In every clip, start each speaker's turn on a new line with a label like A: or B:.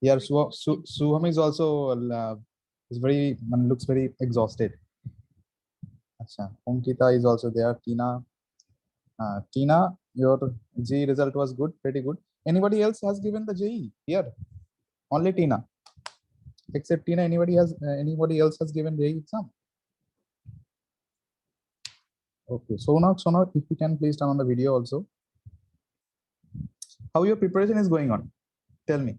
A: Yeah, Suham is also is very looks very exhausted. Acha, Ankita is also there. Tina, your JEE result was good, pretty good. Anybody else has given the JEE here? Only Tina. Except Tina, anybody else has given JEE exam? Okay, Sonak, if you can please turn on the video also. How your preparation is going on? Tell me.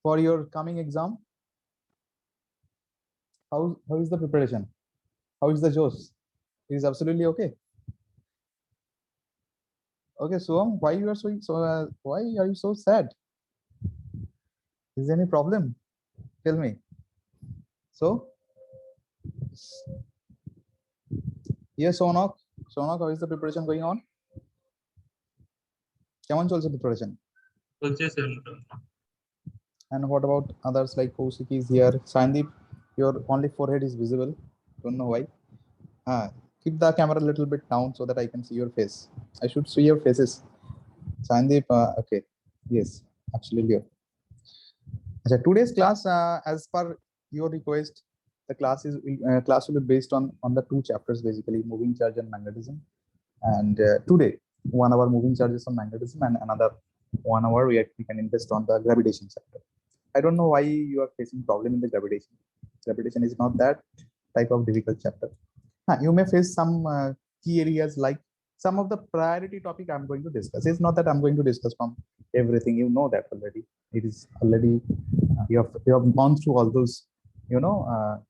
A: For your coming exam, how is the preparation? How is the Josh? It is absolutely okay. Okay, Soham, why you are why are you so sad? Is there any problem? Tell me. So, yes, Sonak, how is the preparation going on? কেমন চলছে preparation? And what about others like Kaushik is here? Sandeep, your only forehead is visible. Don't know why. Keep the camera a little bit down so that I can see your face. I should see your faces. Sandeep, okay. Yes, absolutely. Today's class, as per your request, the class will be based on the two chapters, basically moving charge and magnetism. And today 1 hour moving charges on magnetism and another 1 hour we can invest on the gravitation chapter. I don't know why you are facing problem in the gravitation. Gravitation is not that type of difficult chapter. You may face some key areas like some of the priority topic I'm going to discuss. It's not that I'm going to discuss from everything. You know that already. It is already you have gone through all those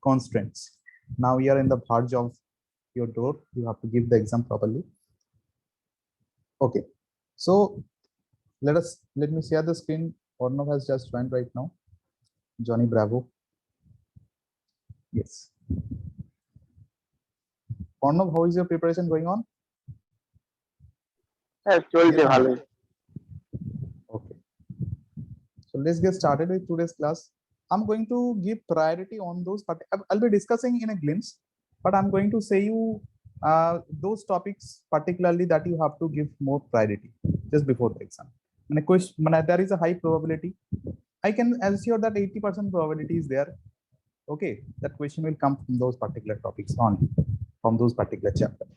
A: constraints. Now we are in the verge of your door. You have to give the exam properly. Okay, so let me share the screen. Ornav has just joined right now. Johnny Bravo. Yes. Ornav, how is your preparation going on?
B: Yes,
A: okay. So let's get started with today's class. I'm going to give priority on those, but I'll be discussing in a glimpse, but I'm going to say you those topics particularly that you have to give more priority just before the exam. When a question, there is a high probability. I can assure that 80% probability is there. Okay, that question will come from those particular topics only, from those particular chapters.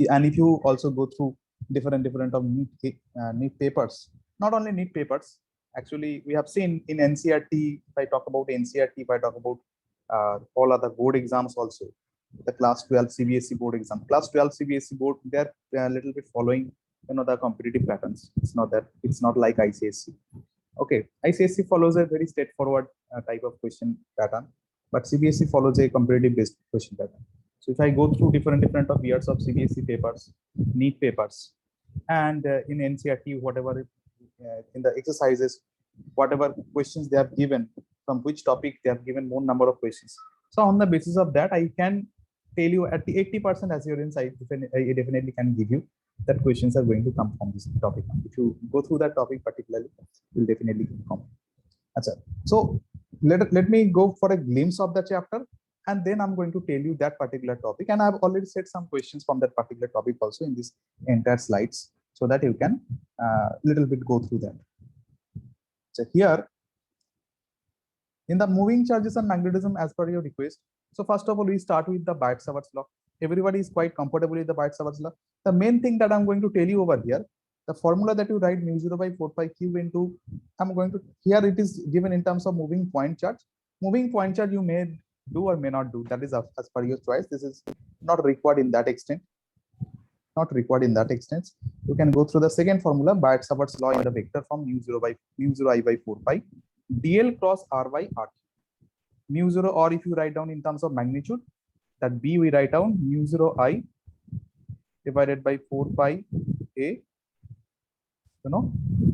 A: And if you also go through different of NEET papers, not only NEET papers, actually we have seen in NCERT. If I talk about NCERT, if I talk about all other board exams also, the class 12 CBSE board exam, class 12 CBSE board, they're a little bit following the competitive patterns. It's not like ICSE. Okay, ICSE follows a very straightforward type of question pattern, but CBSE follows a competitive based question pattern. So if I go through different of years of CBSE papers, NEET papers, and in NCERT, whatever in the exercises, whatever questions they have given, from which topic they have given more number of questions. So on the basis of that, I can tell you at the 80% assurance, I definitely can give you that questions are going to come from this topic. If you go through that topic particularly, you'll definitely come. So let me go for a glimpse of the chapter, and then I'm going to tell you that particular topic. And I've already set some questions from that particular topic also in this entire slides, so that you can little bit go through that. So here in the moving charges and magnetism, as per your request. So first of all, we start with the Biot-Savart's law. Everybody is quite comfortable with the Biot-Savart's law. The main thing that I'm going to tell you over here, the formula that you write mu0 by 4 pi q into, I'm going to, here it is given in terms of moving point charge. Moving point charge you may do or may not do. That is as per your choice. This is not required in that extent. Not required in that extent. You can go through the second formula, Biot-Savart's law, in the vector form mu0 I by 4 pi dl cross r by r. Mu0, or if you write down in terms of magnitude, that b we write down mu0 I divided by 4 pi a,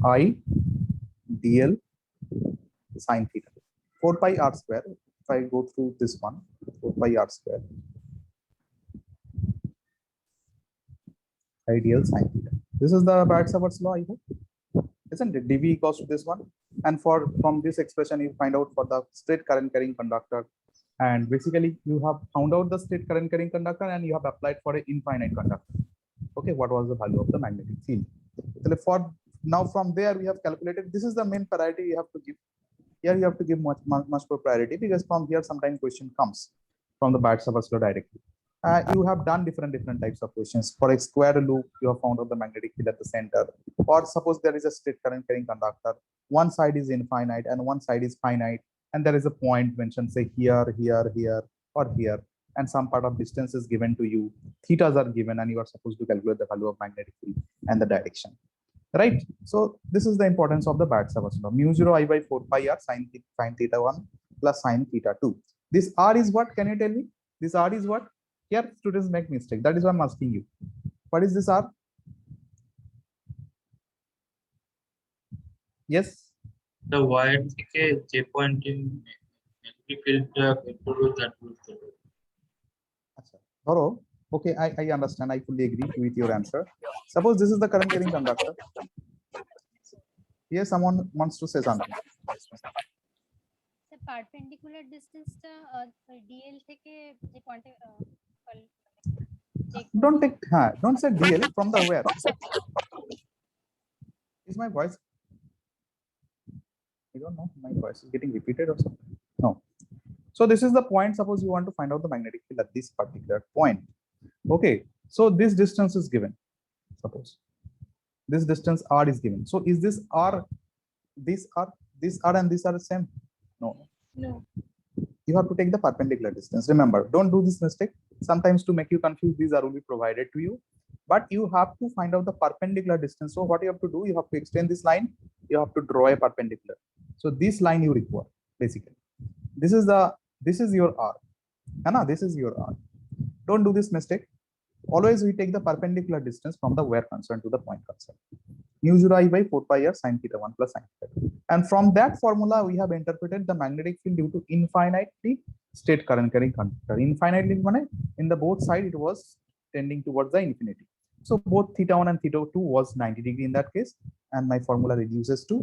A: I dl sine theta, 4 pi r square. If I go through this one, 4 pi r square ideal sine theta. This is the Biot-Savart's law, I hope, isn't it? dV equals to this one, and from this expression you find out for the straight current carrying conductor, and basically you have found out the straight current carrying conductor and you have applied for an infinite conductor. Okay, what was the value of the magnetic field? So now from there we have calculated. This is the main priority you have to give. Here you have to give much more priority, because from here sometimes question comes from the Biot-Savart law directly. You have done different types of questions. For a square loop, you have found out the magnetic field at the center. Or suppose there is a straight current carrying conductor. One side is infinite and one side is finite, and there is a point mentioned, say here, here, here, or here, and some part of distance is given to you. Thetas are given, and you are supposed to calculate the value of magnetic field and the direction. Right? So this is the importance of the Biot-Savart law. Mu 0 I by 4 pi r sine theta 1 plus sine theta 2. This r is what? Can you tell me? This r is what? Here students make mistake. That is why I'm asking you. What is this r? Yes.
B: The wire থেকে যে পয়েন্টে magnetic ফিল্ডটা বের করব that will follow.
A: আচ্ছা ধরো, okay, I understand, I fully agree with your answer. Suppose this is the current carrying conductor. Here someone wants to say something.
C: The perpendicular distance dl থেকে যে পয়েন্টে
A: don't say dl, from the where. Is my voice, I don't know, my voice is getting repeated or something. No. So this is the point. Suppose you want to find out the magnetic field at this particular point. Okay, so this distance is given. Suppose this distance r is given. So is this r, this r, this r, and this are the same? No. You have to take the perpendicular distance. Remember, don't do this mistake. Sometimes to make you confused, these are will be provided to you, but you have to find out the perpendicular distance. So what you have to do, you have to extend this line. You have to draw a perpendicular. So this line you require basically. This is your r. Anna, this is your r. Don't do this mistake. Always we take the perpendicular distance from the where concerned to the point concerned. Mu 0 I by 4 pi r sine theta 1 plus sine theta 2. And from that formula, we have interpreted the magnetic field due to infinitely straight current carrying conductor. Infinitely in the both side it was tending towards the infinity. So both theta 1 and theta 2 was 90 degree in that case, and my formula reduces to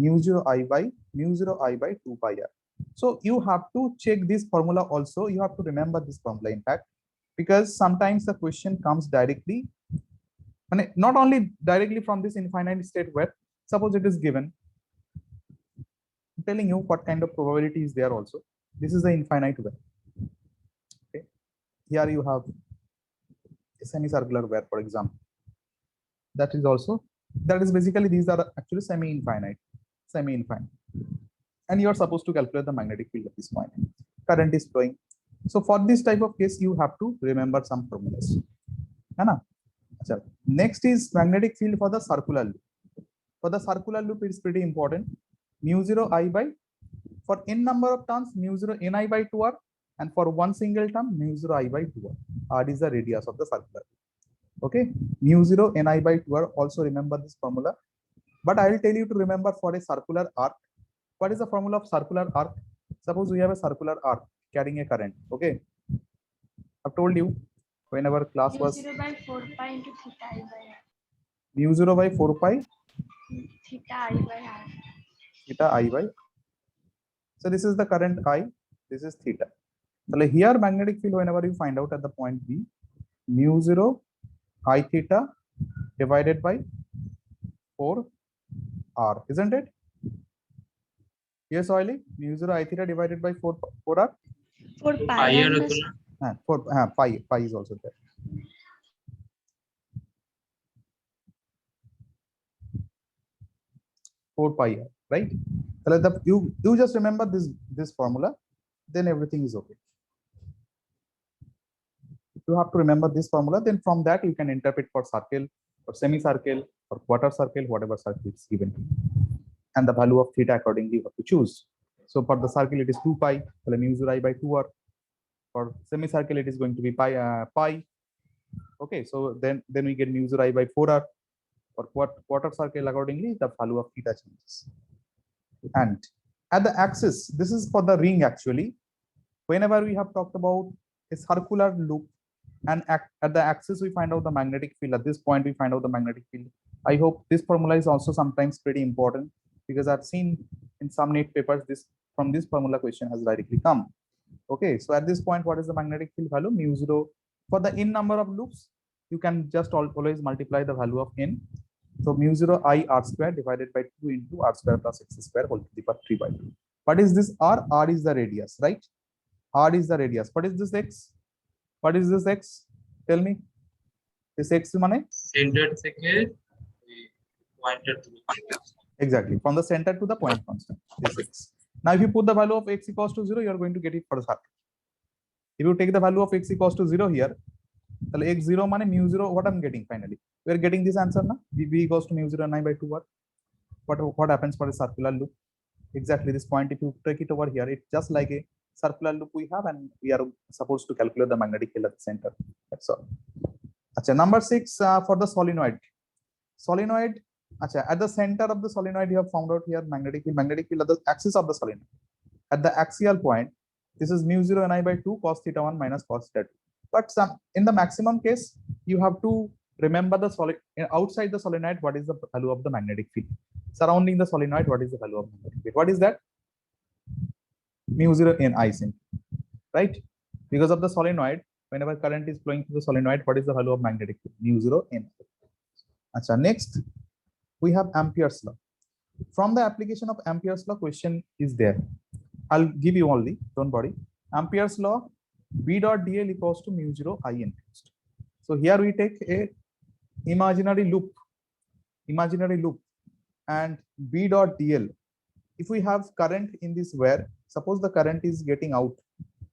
A: mu 0 I by 2 pi r. So you have to check this formula also. You have to remember this formula, in fact, because sometimes the question comes directly, and not only directly from this infinite state where, suppose it is given, I'm telling you what kind of probability is there also. This is the infinite where. Okay, here you have a semicircular where, for example. That is basically, these are actually semi-infinite, and you are supposed to calculate the magnetic field at this point. Current is flowing. So for this type of case, you have to remember some formulas. Next is magnetic field for the circular loop. For the circular loop, it's pretty important. Mu 0 I by, for n number of terms, mu 0 ni by 2r, and for one single term, mu 0 I by 2r. R is the radius of the circular loop. Okay, mu 0 ni by 2r. Also remember this formula. But I will tell you to remember for a circular arc. What is the formula of circular arc? Suppose we have a circular arc carrying a current. Okay, I've told you whenever class was
D: mu 0 by 4 pi into theta I by r.
A: Mu 0 by 4 pi
D: Theta I by r.
A: theta I by. So this is the current I, this is theta. So here magnetic field, whenever you find out at the point B, mu 0 I theta divided by 4 r, isn't it? Yes, Oily. Mu 0 I theta divided by 4 r.
D: 4 pi
B: pi
D: r
B: R
D: plus
B: হতো না
A: 4 pi is also there. Four pi r, right? You just remember this formula, then everything is okay. You have to remember this formula, then from that you can interpret for circle, or semicircle, or quarter circle, whatever circle is given to you. And the value of theta accordingly you have to choose. So for the circle it is 2 pi, mu 0 I by 2r. For semicircle it is going to be pi. Okay, so then we get mu 0 I by 4r. For quarter circle, accordingly the value of theta changes. And at the axis, this is for the ring actually. Whenever we have talked about a circular loop, and at the axis we find out the magnetic field. At this point we find out the magnetic field. I hope this formula is also sometimes pretty important, because I've seen in some NEET papers from this formula question has directly come. Okay, so at this point, what is the magnetic field value? Mu 0. For the n number of loops, you can just always multiply the value of n. So mu 0 I r square divided by 2 into r square plus x square whole to the power 3 by 2. What is this r? R is the radius, right? R is the radius. What is this x? What is this x? Tell me. This x money?
B: Center থেকে pointer to
A: Exactly. From the center to the point constant. This x. Now, if you put the value of x equals to 0, you are going to get it for the circle. If you take the value of x equals to 0 here, then x0 money mu 0, what I'm getting finally? We are getting this answer now. V equals to mu 0 9 by 2 what? What happens for a circular loop? Exactly this point, if you take it over here, it's just like a circular loop we have, and we are supposed to calculate the magnetic field at the center. That's all. Achha, number 6 for the solenoid. Solenoid, achha, at the center of the solenoid, you have found out here magnetic field at the axis of the solenoid. At the axial point, this is mu 0 ni by 2 cos theta 1 minus cos theta 2. But in the maximum case, you have to remember the solid outside the solenoid, what is the value of the magnetic field? Surrounding the solenoid, what is the value of magnetic field? What is that? Mu 0 n I sim, right? Because of the solenoid, whenever current is flowing through the solenoid, what is the value of magnetic field? Mu 0 n. Achha, next, we have Ampere's law. From the application of Ampere's law, question is there. I'll give you only, don't worry. Ampere's law, B dot dl equals to mu 0 I n. So here we take a imaginary loop, and B dot dl. If we have current in this wire, suppose the current is getting out.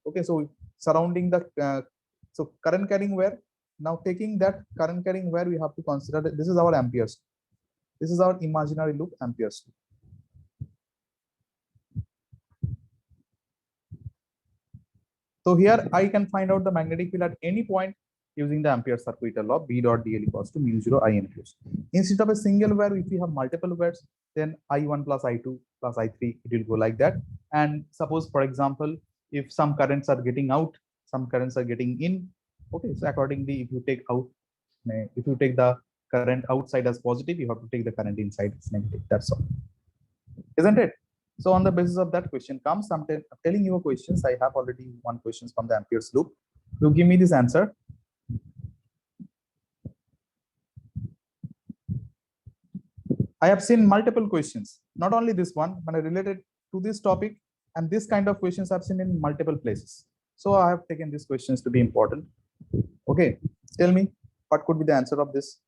A: Okay, so surrounding the so current carrying wire. Now taking that current carrying wire, we have to consider that this is our amperes. This is our imaginary loop, amperes. So here I can find out the magnetic field at any point using the Ampere circuitous law, B dot dl equals to mu 0 I n. Instead of a single wire, if we have multiple wires, then I1 plus I2 plus I3, it will go like that. And suppose, for example, if some currents are getting out, some currents are getting in. Okay, so accordingly, if you take the current outside as positive, you have to take the current inside as negative. That's all, isn't it? So on the basis of that question comes, I'm telling you questions. I have already one questions from the Ampere's loop. You give me this answer. I have seen multiple questions, not only this one, but related to this topic, and this kind of questions I've seen in multiple places. So I have taken these questions to be important. Okay, tell me what could be the answer of this?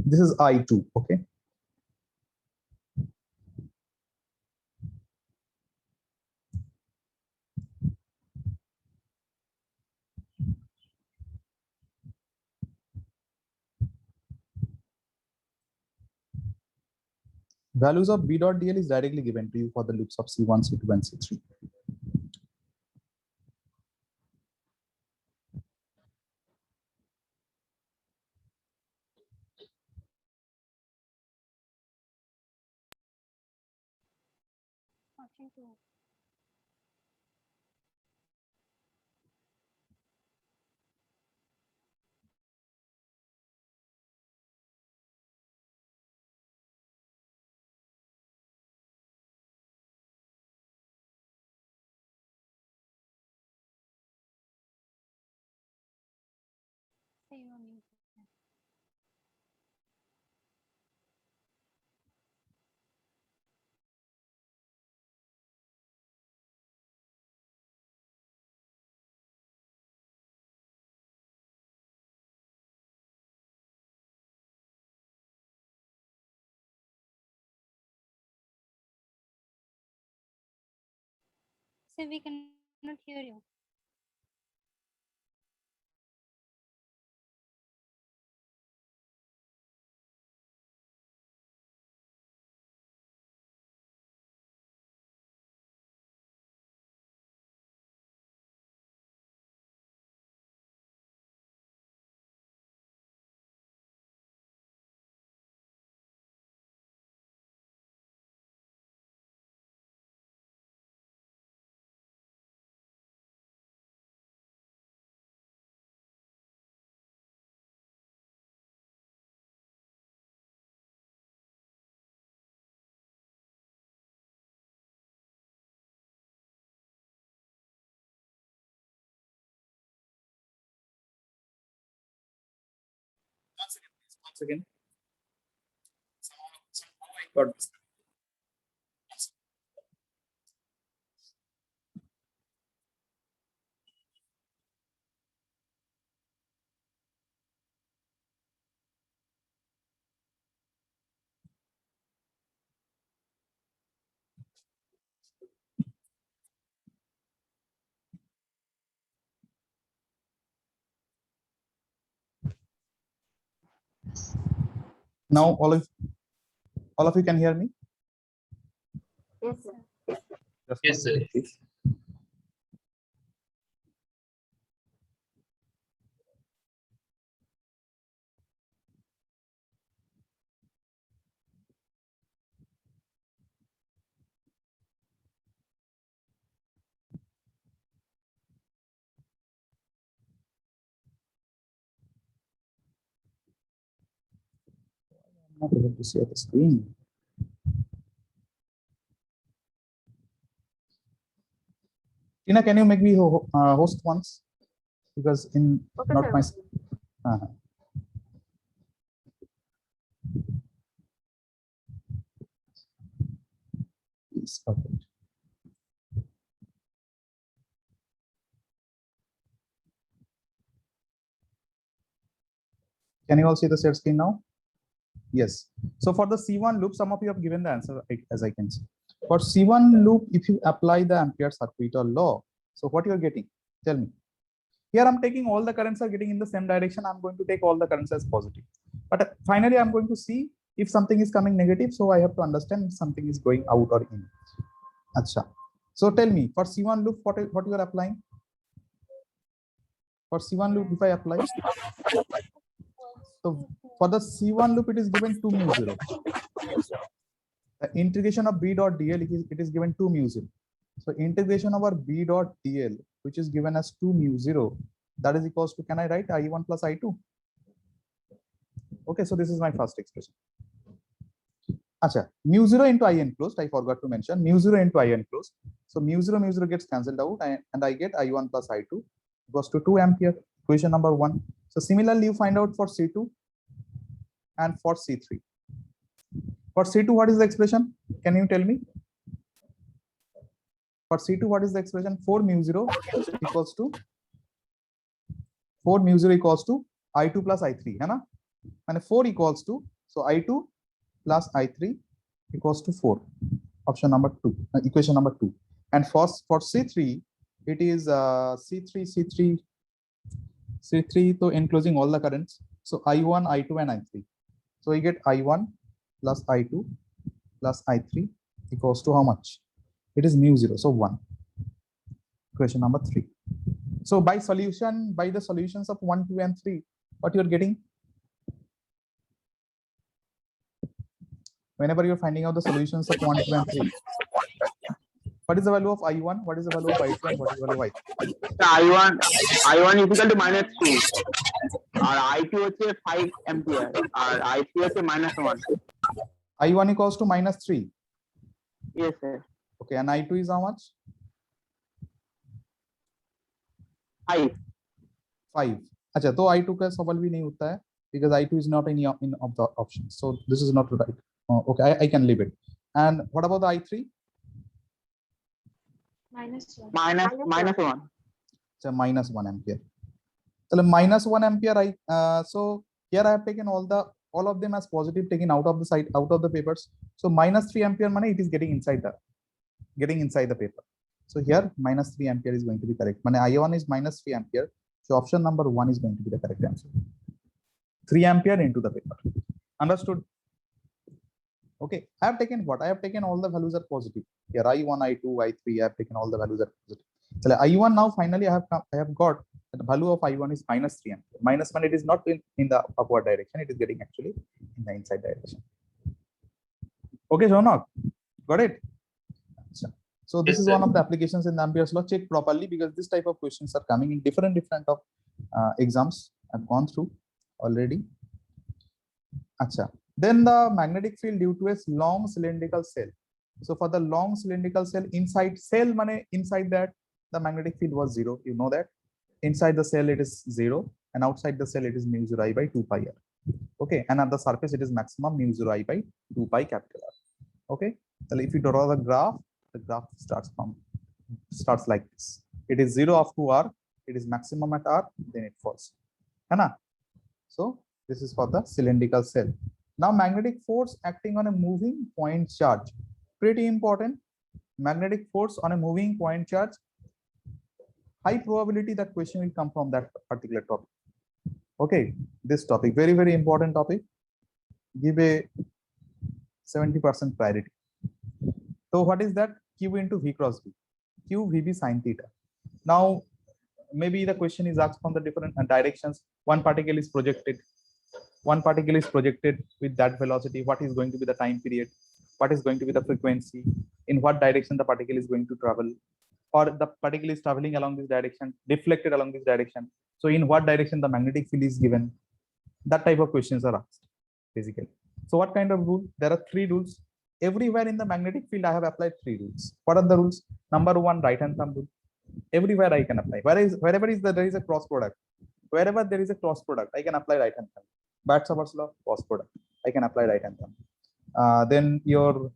A: This is I2, okay. Values of B dot dl is directly given to you for the loops of C1, C2, and C3.
C: Option 2. Say your name. Say we cannot hear you.
A: Once again, please. Once again. Somehow I got this. Now all of you can hear me?
D: Yes, sir.
A: Just
B: Yes,
A: one
B: sir.
A: second, please. I'm not able to see the screen. Tina, can you make me host once? Because in
D: Okay,
A: not
D: sir.
A: my. Please, perfect. Can you all see the share screen now? Yes. So for the C1 loop, some of you have given the answer as I can see. For C1 loop, if you apply the Ampere circuit or law, so what you're getting? Tell me. Here I'm taking all the currents are getting in the same direction. I'm going to take all the currents as positive. But finally, I'm going to see if something is coming negative. So I have to understand if something is going out or in. Acha. So tell me, for C1 loop, what you are applying? For C1 loop, if I apply, so for the C1 loop, it is given 2 mu 0. The integration of B dot DL, it is given 2 mu 0. So integration over B dot DL, which is given as 2 mu 0, that is equals to, can I write I1 plus I2? Okay, so this is my first expression. Acha, mu 0 into I enclosed, I forgot to mention, mu 0 into I enclosed. So mu 0 gets cancelled out, and I get I1 plus I2 equals to 2 ampere, equation number 1. So similarly, you find out for C2 and for C3. For C2, what is the expression? Can you tell me? For C2, what is the expression? 4 mu 0 equals to I2 plus I3, है ना? And 4 equals to, so I2 plus I3 equals to 4. Option number 2, equation number 2. And for C3, it is C3, so enclosing all the currents. So I1, I2, and I3. So we get I1 plus I2 plus I3 equals to how much? It is mu 0, so 1. Question number 3. So by the solutions of 1, 2, and 3, what you are getting? Whenever you're finding out the solutions of 1, 2, and 3, what is the value of I1? What is the value of I2? And what is the value of I3?
E: I1 is equal to -2 और I2 হচ্ছে 5 ampere और I3 হচ্ছে -1.
A: I1 equals to -3.
E: Yes, sir.
A: Okay, and I2 is how much? 5. अच्छा, तो I2 का सवाल भी नहीं होता है because I2 is not in of the options. So this is not right. Okay, I can leave it. And what about the I3?
E: -1.
A: So -1 ampere. So -1 ampere. So here I have taken all of them as positive, taken out of the side, out of the papers. So -3 ampere money, it is getting inside the paper. So here -3 ampere is going to be correct. Mane I1 is -3 ampere. So option number 1 is going to be the correct answer. 3 ampere into the paper. Understood? Okay, I have taken what? I have taken all the values are positive. Here I1, I2, I3, I have taken all the values are positive. So I1 now finally I have got the value of I1 is -3 ampere. -1, it is not in the upward direction, it is getting actually in the inside direction. Okay, Shaunak, got it? So this
B: Yes,
A: is
B: sir.
A: one of the applications in the Ampere's law. Check properly because this type of questions are coming in different of exams. I've gone through already. Acha. Then the magnetic field due to a long cylindrical cell. So for the long cylindrical cell, inside that the magnetic field was 0. You know that inside the cell it is 0, and outside the cell it is mu 0 I by 2 pi r. Okay, and at the surface it is maximum mu 0 I by 2 pi capital R. Okay, so if you draw the graph starts like this. It is 0 up to R, it is maximum at R, then it falls. Hai na? So this is for the cylindrical cell. Now magnetic force acting on a moving point charge, pretty important. Magnetic force on a moving point charge, high probability that question will come from that particular topic. Okay, this topic, very, very important topic. Give a 70% priority. So what is that? Q into V cross V. Q VB sin theta. Now, maybe the question is asked from the different directions. One particle is projected. One particle is projected with that velocity. What is going to be the time period? What is going to be the frequency? In what direction the particle is going to travel? Or the particle is traveling along this direction, deflected along this direction. So in what direction the magnetic field is given? That type of questions are asked, basically. So what kind of rule? There are 3 rules. Everywhere in the magnetic field, I have applied 3 rules. What are the rules? Number 1, right hand thumb rule. Everywhere I can apply. Wherever there is a cross product. Wherever there is a cross product, I can apply right hand thumb. Bart's law, cross product. I can apply right hand thumb. Then your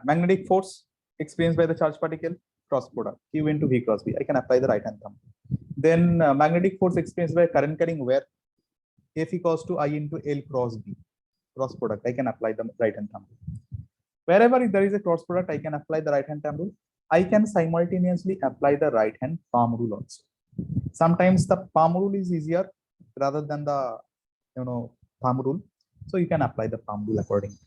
A: magnetic force experienced by the charged particle, cross product, Q into V cross V. I can apply the right hand thumb. Then magnetic force experienced by current carrying wire, F equals to I into L cross B, cross product. I can apply the right hand thumb. Wherever there is a cross product, I can apply the right hand thumb rule. I can simultaneously apply the right hand palm rule also. Sometimes the palm rule is easier rather than the thumb rule. So you can apply the palm rule accordingly.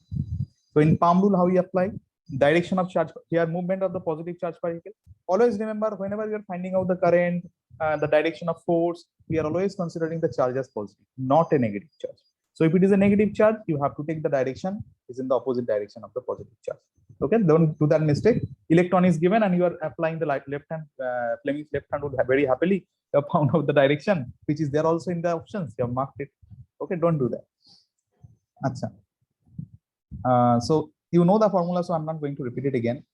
A: So in palm rule, how you apply? Direction of charge, here movement of the positive charge particle. Always remember, whenever we are finding out the current, the direction of force, we are always considering the charge as positive, not a negative charge. So if it is a negative charge, you have to take the direction is in the opposite direction of the positive charge. Okay, don't do that mistake. Electron is given and you are applying the left hand, Fleming's left hand would very happily have found out the direction, which is there also in the options. You have marked it. Okay, don't do that. Achha. So you know the formula, so I'm not going to repeat it again.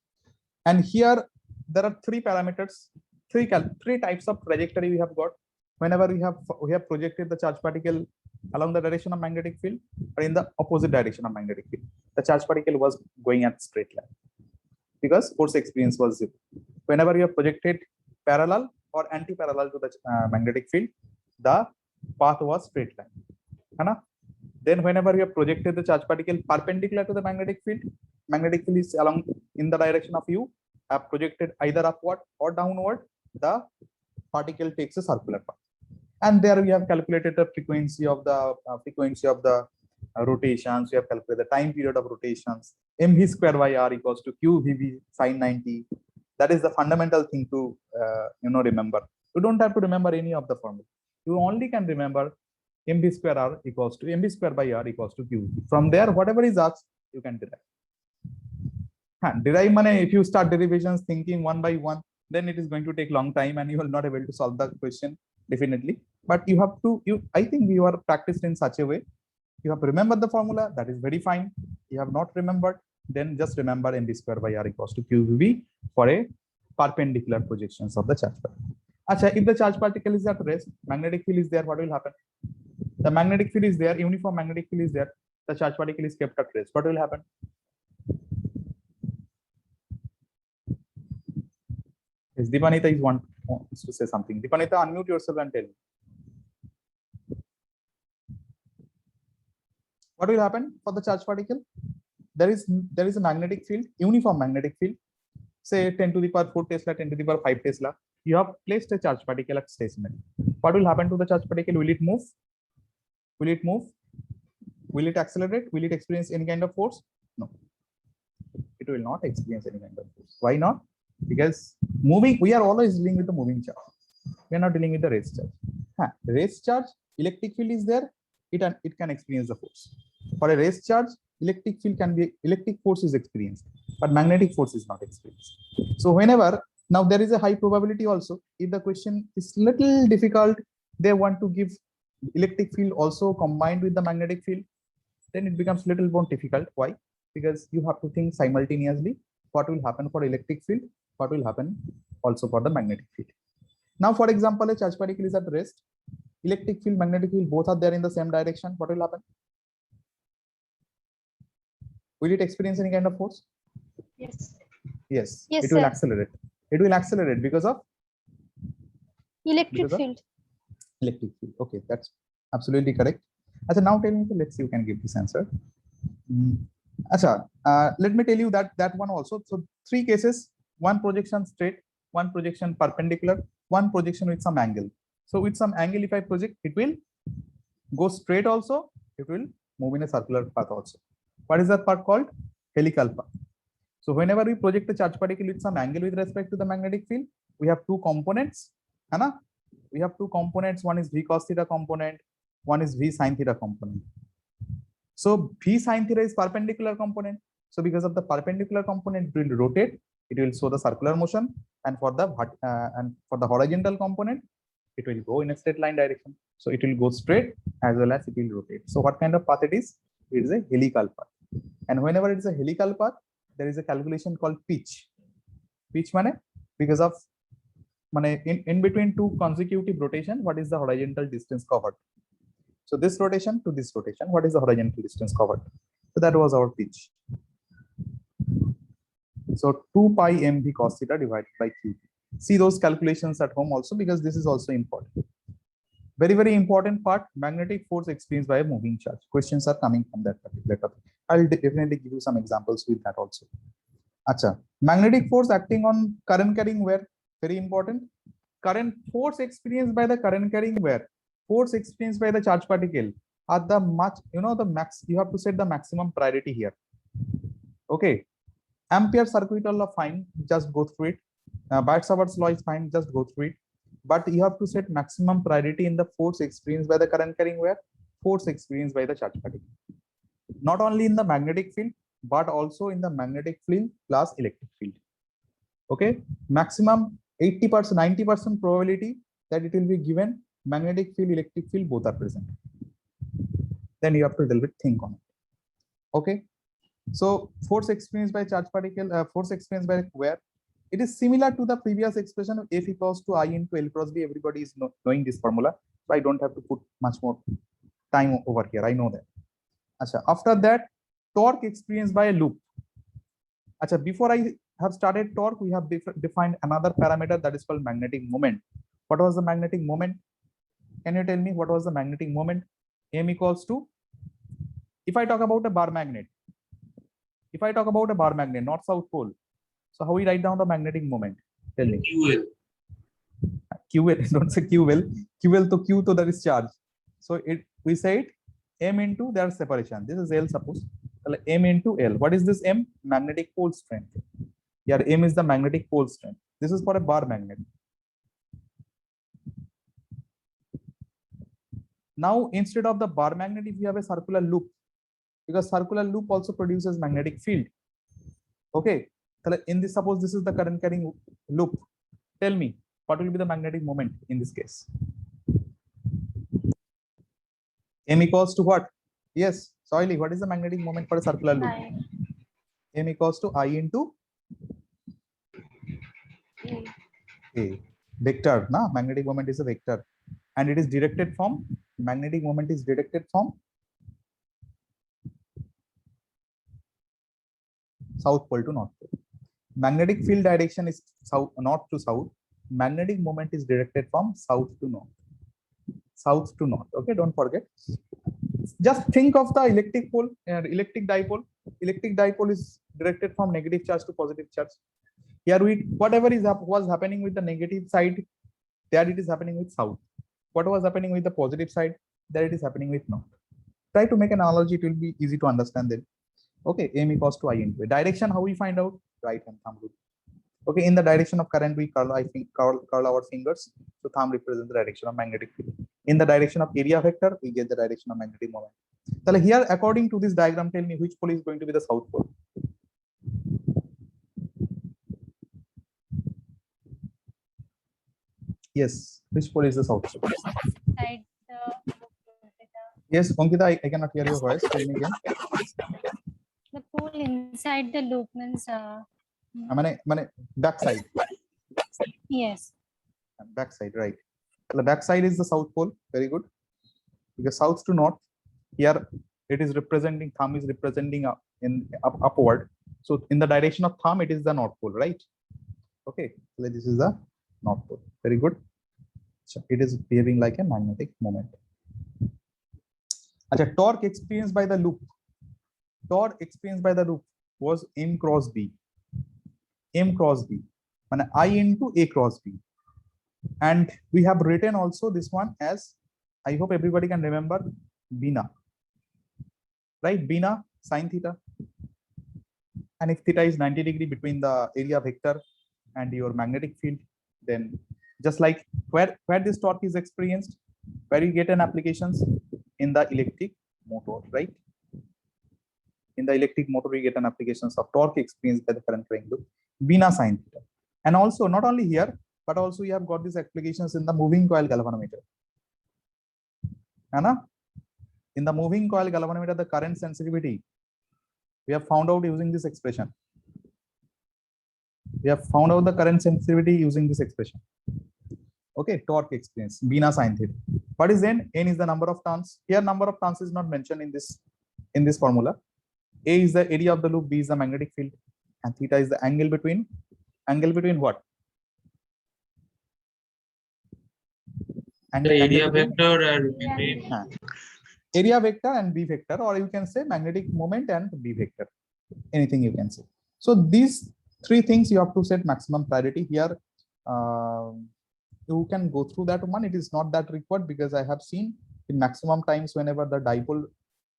A: And here there are 3 parameters, three types of trajectory we have got. Whenever we have projected the charge particle along the direction of magnetic field or in the opposite direction of magnetic field, the charge particle was going at straight line because force experience was 0. Whenever you have projected parallel or anti-parallel to the magnetic field, the path was straight line. Hai? Then whenever you have projected the charge particle perpendicular to the magnetic field is along in the direction of you, have projected either upward or downward, the particle takes a circular path. And there we have calculated the frequency of the rotations. We have calculated the time period of rotations. mv square by r equals to q vv sin 90. That is the fundamental thing to remember. You don't have to remember any of the formula. You only can remember mv square r equals to mv square by r equals to q. From there, whatever is asked, you can derive. Derive money. If you start derivations thinking one by one, then it is going to take long time and you will not able to solve the question definitely. But you have to. I think you are practiced in such a way. You have remembered the formula. That is very fine. You have not remembered, then just remember mv square by r equals to qvb for a perpendicular projections of the charge particle. Achha, if the charge particle is at rest, magnetic field is there, what will happen? The magnetic field is there, uniform magnetic field is there, the charge particle is kept at rest. What will happen? Yes, Deepanita wants to say something. Deepanita, unmute yourself and tell me. What will happen for the charge particle? There is a magnetic field, uniform magnetic field, say 10 to the power 4 Tesla, 10 to the power 5 Tesla. You have placed a charge particle at stationary. What will happen to the charge particle? Will it move? Will it move? Will it accelerate? Will it experience any kind of force? No. It will not experience any kind of force. Why not? Because moving, we are always dealing with the moving charge. We are not dealing with the rest charge. Rest charge, electric field is there, it can experience the force. For a rest charge, electric force is experienced, but magnetic force is not experienced. So whenever, now there is a high probability also, if the question is little difficult, they want to give electric field also combined with the magnetic field, then it becomes little more difficult. Why? Because you have to think simultaneously what will happen for electric field, what will happen also for the magnetic field. Now, for example, a charge particle is at rest. electric field, magnetic field, both are there in the same direction, what will happen? Will it experience any kind of force?
C: Yes.
A: Yes,
C: Yes,
A: it will
C: sir.
A: accelerate. It will accelerate because of
C: Electric
A: Because of-
C: field.
A: electric field. Okay, that's absolutely correct. Acha, now tell me, let's see who can give this answer. Acha, let me tell you that one also. So three cases, one projection straight, one projection perpendicular, one projection with some angle. So with some angle, if I project, it will go straight also, it will move in a circular path also. What is that path called? Helical path. So whenever we project a charge particle with some angle with respect to the magnetic field, we have two components. Hai? We have two components. One is V cos theta component, one is V sin theta component. So V sin theta is perpendicular component. So because of the perpendicular component, it will rotate. It will show the circular motion, and for the horizontal component, it will go in a straight line direction. So it will go straight as well as it will rotate. So what kind of path it is? It is a helical path. And whenever it is a helical path, there is a calculation called pitch. Pitch mane, because of in between two consecutive rotation, what is the horizontal distance covered? So this rotation to this rotation, what is the horizontal distance covered? So that was our pitch. So 2 pi mv cos theta divided by q. See those calculations at home also, because this is also important. Very, very important part, magnetic force experienced by a moving charge. Questions are coming from that particular topic. I'll definitely give you some examples with that also. Acha, magnetic force acting on current carrying wire, very important. Current force experienced by the current carrying wire, force experienced by the charge particle are the max, you have to set the maximum priority here. Okay, Ampere circuit law fine, just go through it. Biot-Savart's law is fine, just go through it. But you have to set maximum priority in the force experienced by the current carrying wire, force experienced by the charge particle. Not only in the magnetic field, but also in the magnetic field plus electric field. Okay, maximum 80%, 90% probability that it will be given magnetic field, electric field, both are present. Then you have to little bit think on it. Okay, so force experienced by charge particle, force experienced by wire, it is similar to the previous expression of F equals to I into L cross B. Everybody is knowing this formula, so I don't have to put much more time over here. I know that. Achha, after that, torque experienced by a loop. Achha, before I have started torque, we have defined another parameter that is called magnetic moment. What was the magnetic moment? Can you tell me what was the magnetic moment? M equals to, if I talk about a bar magnet, north south pole, so how we write down the magnetic moment? Tell me.
B: QL.
A: QL, don't say QL. QL to Q to that is charge. So we say it M into their separation. This is L, suppose. M into L. What is this M? Magnetic pole strength. Here M is the magnetic pole strength. This is for a bar magnet. Now instead of the bar magnet, if you have a circular loop, because circular loop also produces magnetic field. Okay. In this, suppose this is the current carrying loop. Tell me, what will be the magnetic moment in this case? M equals to what? Yes, Soily, what is the magnetic moment for a circular loop? M equals to I into A. Vector, na? Magnetic moment is a vector. And it is directed from, magnetic moment is directed from south pole to north pole. Magnetic field direction is south, north to south. Magnetic moment is directed from south to north. South to north. Okay, don't forget. Just think of the electric pole, electric dipole. Electric dipole is directed from negative charge to positive charge. Here whatever was happening with the negative side, there it is happening with south. What was happening with the positive side, there it is happening with north. Try to make an analogy, it will be easy to understand then. Okay, M equals to I into A. Direction, how we find out? Right hand thumb rule. Okay, in the direction of current, we curl our fingers. So thumb represents the direction of magnetic field. In the direction of area vector, we get the direction of magnetic moment. So here, according to this diagram, tell me which pole is going to be the south pole. Yes, which pole is the south pole?
C: Side,
A: Yes, Ankita, I cannot hear your voice. Tell me again.
C: the pole inside the loop means.
A: Back side.
C: Yes.
A: Back side, right. The back side is the south pole. Very good. Because south to north, here it is representing, thumb is representing upward. So in the direction of thumb, it is the north pole, right? Okay, so this is the north pole. Very good. So it is behaving like a magnetic moment. Achha, torque experienced by the loop. Torque experienced by the loop was M cross B. M cross B. And I into A cross B. And we have written also this one as, I hope everybody can remember, Bina. Right? Bina sine theta. And if theta is 90 degree between the area vector and your magnetic field, then just like where this torque is experienced, where you get an applications in the electric motor, right? In the electric motor, we get an applications of torque experienced by the current carrying loop, Bina sine theta. And also not only here, but also you have got these applications in the moving coil galvanometer. Anna? In the moving coil galvanometer, the current sensitivity, we have found out using this expression. We have found out the current sensitivity using this expression. Okay, torque experience, Bina sine theta. What is N? N is the number of turns. Here, number of turns is not mentioned in this formula. A is the area of the loop, B is the magnetic field, and theta is the angle between what?
B: The area vector and maybe
A: area vector and B vector, or you can say magnetic moment and B vector. Anything you can say. So these three things you have to set maximum priority here. You can go through that one. It is not that required because I have seen in maximum times whenever the dipole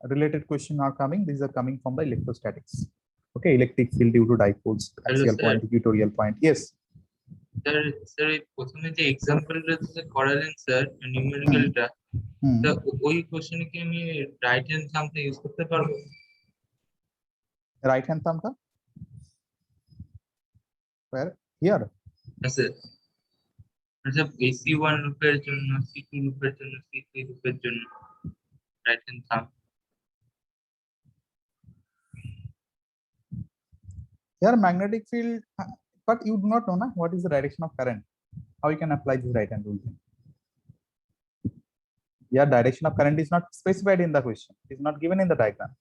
A: related question are coming, these are coming from the electrostatics. Okay, electric field due to dipoles, axial point, equatorial point. Yes.
B: Sir, প্রথমে যে এক্সাম্পলটা যে করালেন sir নিউমেরিক্যালটা, তো ওই কোশ্চেনে কি আমি right hand থাম্বটা use করতে পারবো?
A: রাইট হ্যান্ড থাম্বটা where? Here.
B: Yes, sir. আচ্ছা, AC1 লুপের জন্য, C2 লুপের জন্য, C3 লুপের জন্য right hand thumb.
A: Here magnetic field, but you do not know na, what is the direction of current. How you can apply this right hand rule? Yeah, direction of current is not specified in the question. It is not given in the diagram.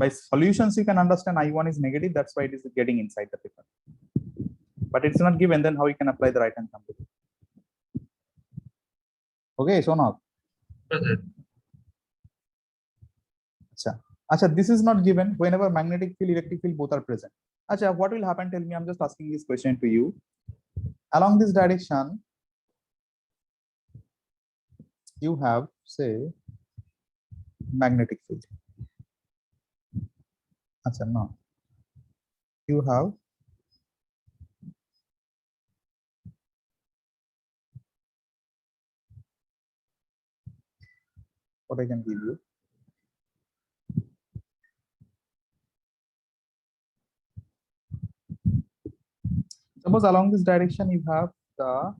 A: By solutions, you can understand I1 is negative. That's why it is getting inside the paper. But it's not given. Then how you can apply the right hand thumb? Okay, so now. Acha, this is not given. Whenever magnetic field, electric field both are present. Acha, what will happen? Tell me. I'm just asking this question to you. Along this direction, you have, say, magnetic field. Acha, no. You have what I can give you. Suppose along this direction you have the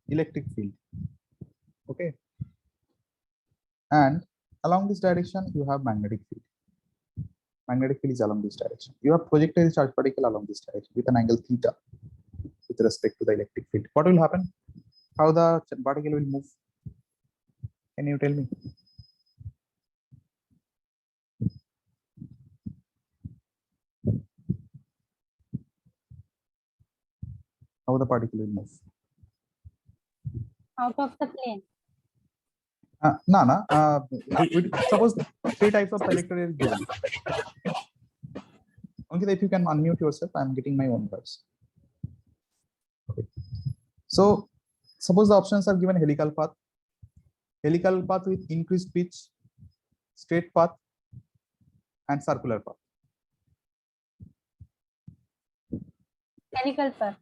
A: electric field. Okay. And along this direction you have magnetic field. Magnetic field is along this direction. You have projectile charge particle along this direction with an angle theta with respect to the electric field. What will happen? How the particle will move? Can you tell me? How the particle will move?
C: Out of the plane.
A: Suppose three types of trajectory is given. Okay, if you can unmute yourself, I'm getting my own voice. Okay. So suppose the options are given: helical path with increased pitch, straight path, and circular path.
C: Helical path.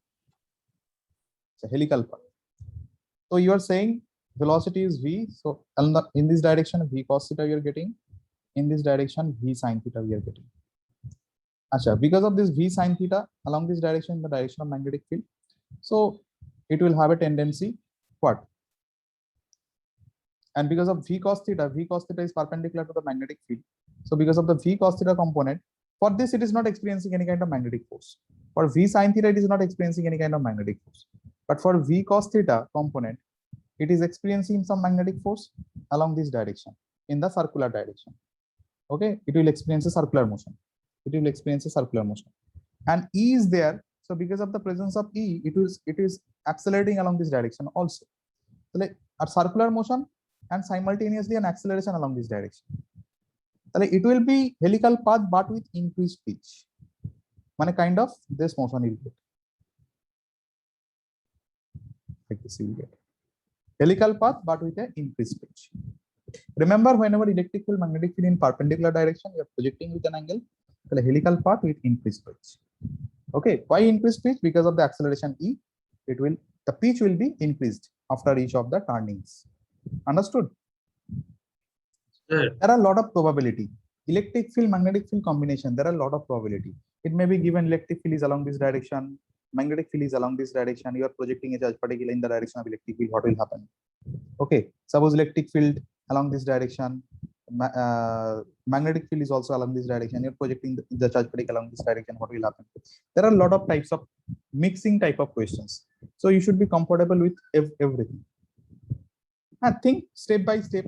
A: So helical path. So you are saying velocity is v. So in this direction, v cos theta we are getting. In this direction, v sin theta we are getting. Achha, because of this v sin theta along this direction, in the direction of magnetic field, so it will have a tendency what? And because of v cos theta is perpendicular to the magnetic field. So because of the v cos theta component, for this it is not experiencing any kind of magnetic force. For V sin theta, it is not experiencing any kind of magnetic force. But for V cos theta component, it is experiencing some magnetic force along this direction, in the circular direction. Okay, it will experience a circular motion. It will experience a circular motion. And E is there. So because of the presence of E, it is accelerating along this direction also. So like a circular motion and simultaneously an acceleration along this direction. So like it will be helical path but with increased pitch. One kind of this motion will get. Like this you will get. Helical path but with an increased pitch. Remember, whenever electric field, magnetic field in perpendicular direction, you are projecting with an angle. The helical path with increased pitch. Okay, why increased pitch? Because of the acceleration E, the pitch will be increased after each of the turnings. Understood?
B: Sir,
A: There are a lot of probability. Electric field, magnetic field combination, there are a lot of probability. It may be given electric field is along this direction, magnetic field is along this direction. You are projecting a charge particle in the direction of electric field. What will happen? Okay, suppose electric field along this direction, magnetic field is also along this direction. You're projecting the charge particle along this direction. What will happen? There are a lot of types of mixing type of questions. So you should be comfortable with everything. And think step by step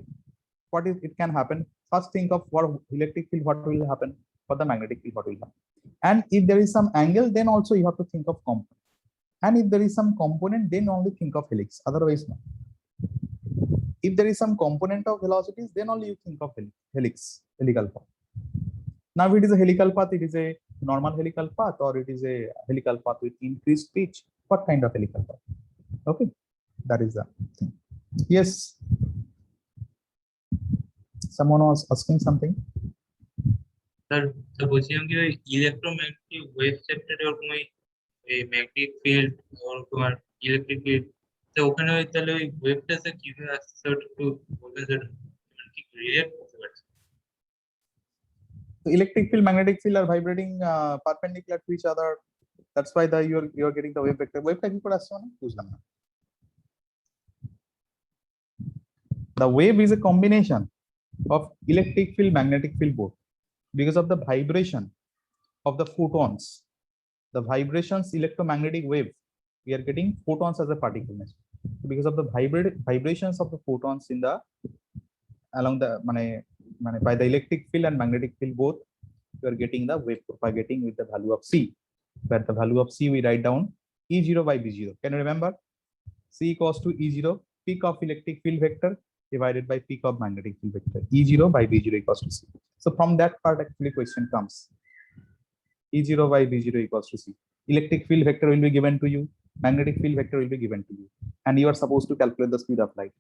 A: what is it can happen. First think of what electric field, what will happen, for the magnetic field, what will happen. And if there is some angle, then also you have to think of component. And if there is some component, then only think of helix. Otherwise, no. If there is some component of velocities, then only you think of helix, helical path. Now, if it is a helical path, it is a normal helical path, or it is a helical path with increased pitch. What kind of helical path? Okay, that is the thing. Yes. Someone was asking something.
B: Sir বলছিলাম কি ওই electromagnetic wave চ্যাপ্টারে ওরকম ওই magnetic field ওরকম আর electric field, তো ওখানে ওই তাহলে ওই ওয়েভটা স্যার কিভাবে আসছে স্যার একটু বলবেন স্যার, কি রিলেট করতে পারছি?
A: The electric field, magnetic field are vibrating perpendicular to each other. That's why you are getting the wave vector. Wave কি করে আসছে মানে বুঝলাম না। The wave is a combination of electric field, magnetic field both. Because of the vibration of the photons, the vibrations, electromagnetic wave, we are getting photons as a particle. Because of the vibrations of the photons in the along the by the electric field and magnetic field both, you are getting the wave propagating with the value of C. Where the value of C we write down E0 by B0. Can you remember? C equals to E0, peak of electric field vector divided by peak of magnetic field vector. E0 by B0 equals to C. So from that part actually question comes. E0 by B0 equals to C. Electric field vector will be given to you. Magnetic field vector will be given to you. And you are supposed to calculate the speed of light.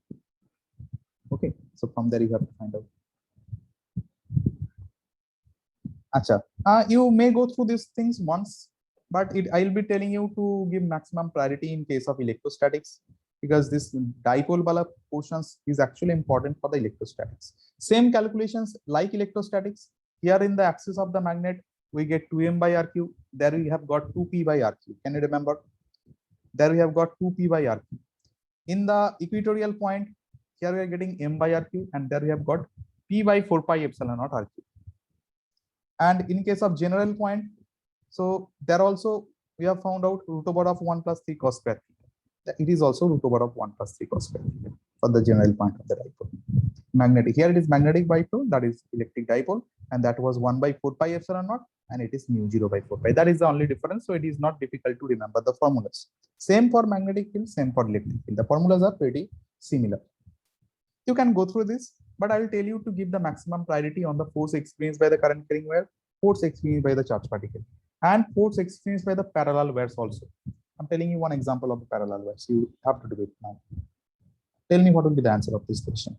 A: Okay. So from there you have to find out. Acha. You may go through these things once, but I'll be telling you to give maximum priority in case of electrostatics, because this dipole bala portions is actually important for the electrostatics. Same calculations like electrostatics. Here in the axis of the magnet, we get 2m by r cube. There we have got 2p by r cube. Can you remember? There we have got 2p by r cube. In the equatorial point, here we are getting m by r cube, and there we have got p by 4 pi epsilon naught r cube. And in case of general point, so there also we have found out root over of 1 plus 3 cos square theta. It is also root over of 1 plus 3 cos square theta for the general point of the dipole. Magnetic, here it is magnetic dipole, that is electric dipole, and that was 1 by 4 pi epsilon naught, and it is mu 0 by 4 pi. That is the only difference. So it is not difficult to remember the formulas. Same for magnetic field, same for electric field. The formulas are pretty similar. You can go through this, but I will tell you to give the maximum priority on the force experienced by the current carrying wire, force experienced by the charge particle, and force experienced by the parallel wires also. I'm telling you one example of the parallel wires. You have to do it now. Tell me what will be the answer of this question.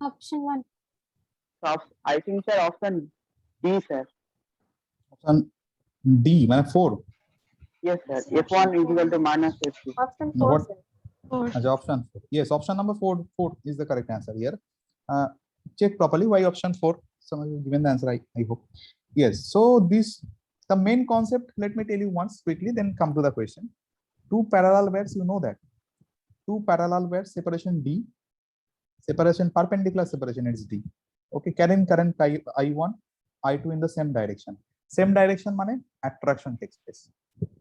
C: Option 1.
E: I think sir option D sir.
A: Option D, man, 4.
E: Yes sir. F1 is equal to minus F2.
D: Option
A: No,
D: 4,
A: what?
D: sir.
C: 4.
A: Option 4. Yes, option number 4. 4 is the correct answer here. Check properly why option 4. Some of you given the answer. I hope. Yes. So this the main concept. Let me tell you once quickly, then come to the question. Two parallel wires, you know that. Two parallel wires, separation D. Separation, perpendicular separation is D. Okay, carrying current I1, I2 in the same direction. Same direction mane attraction takes place.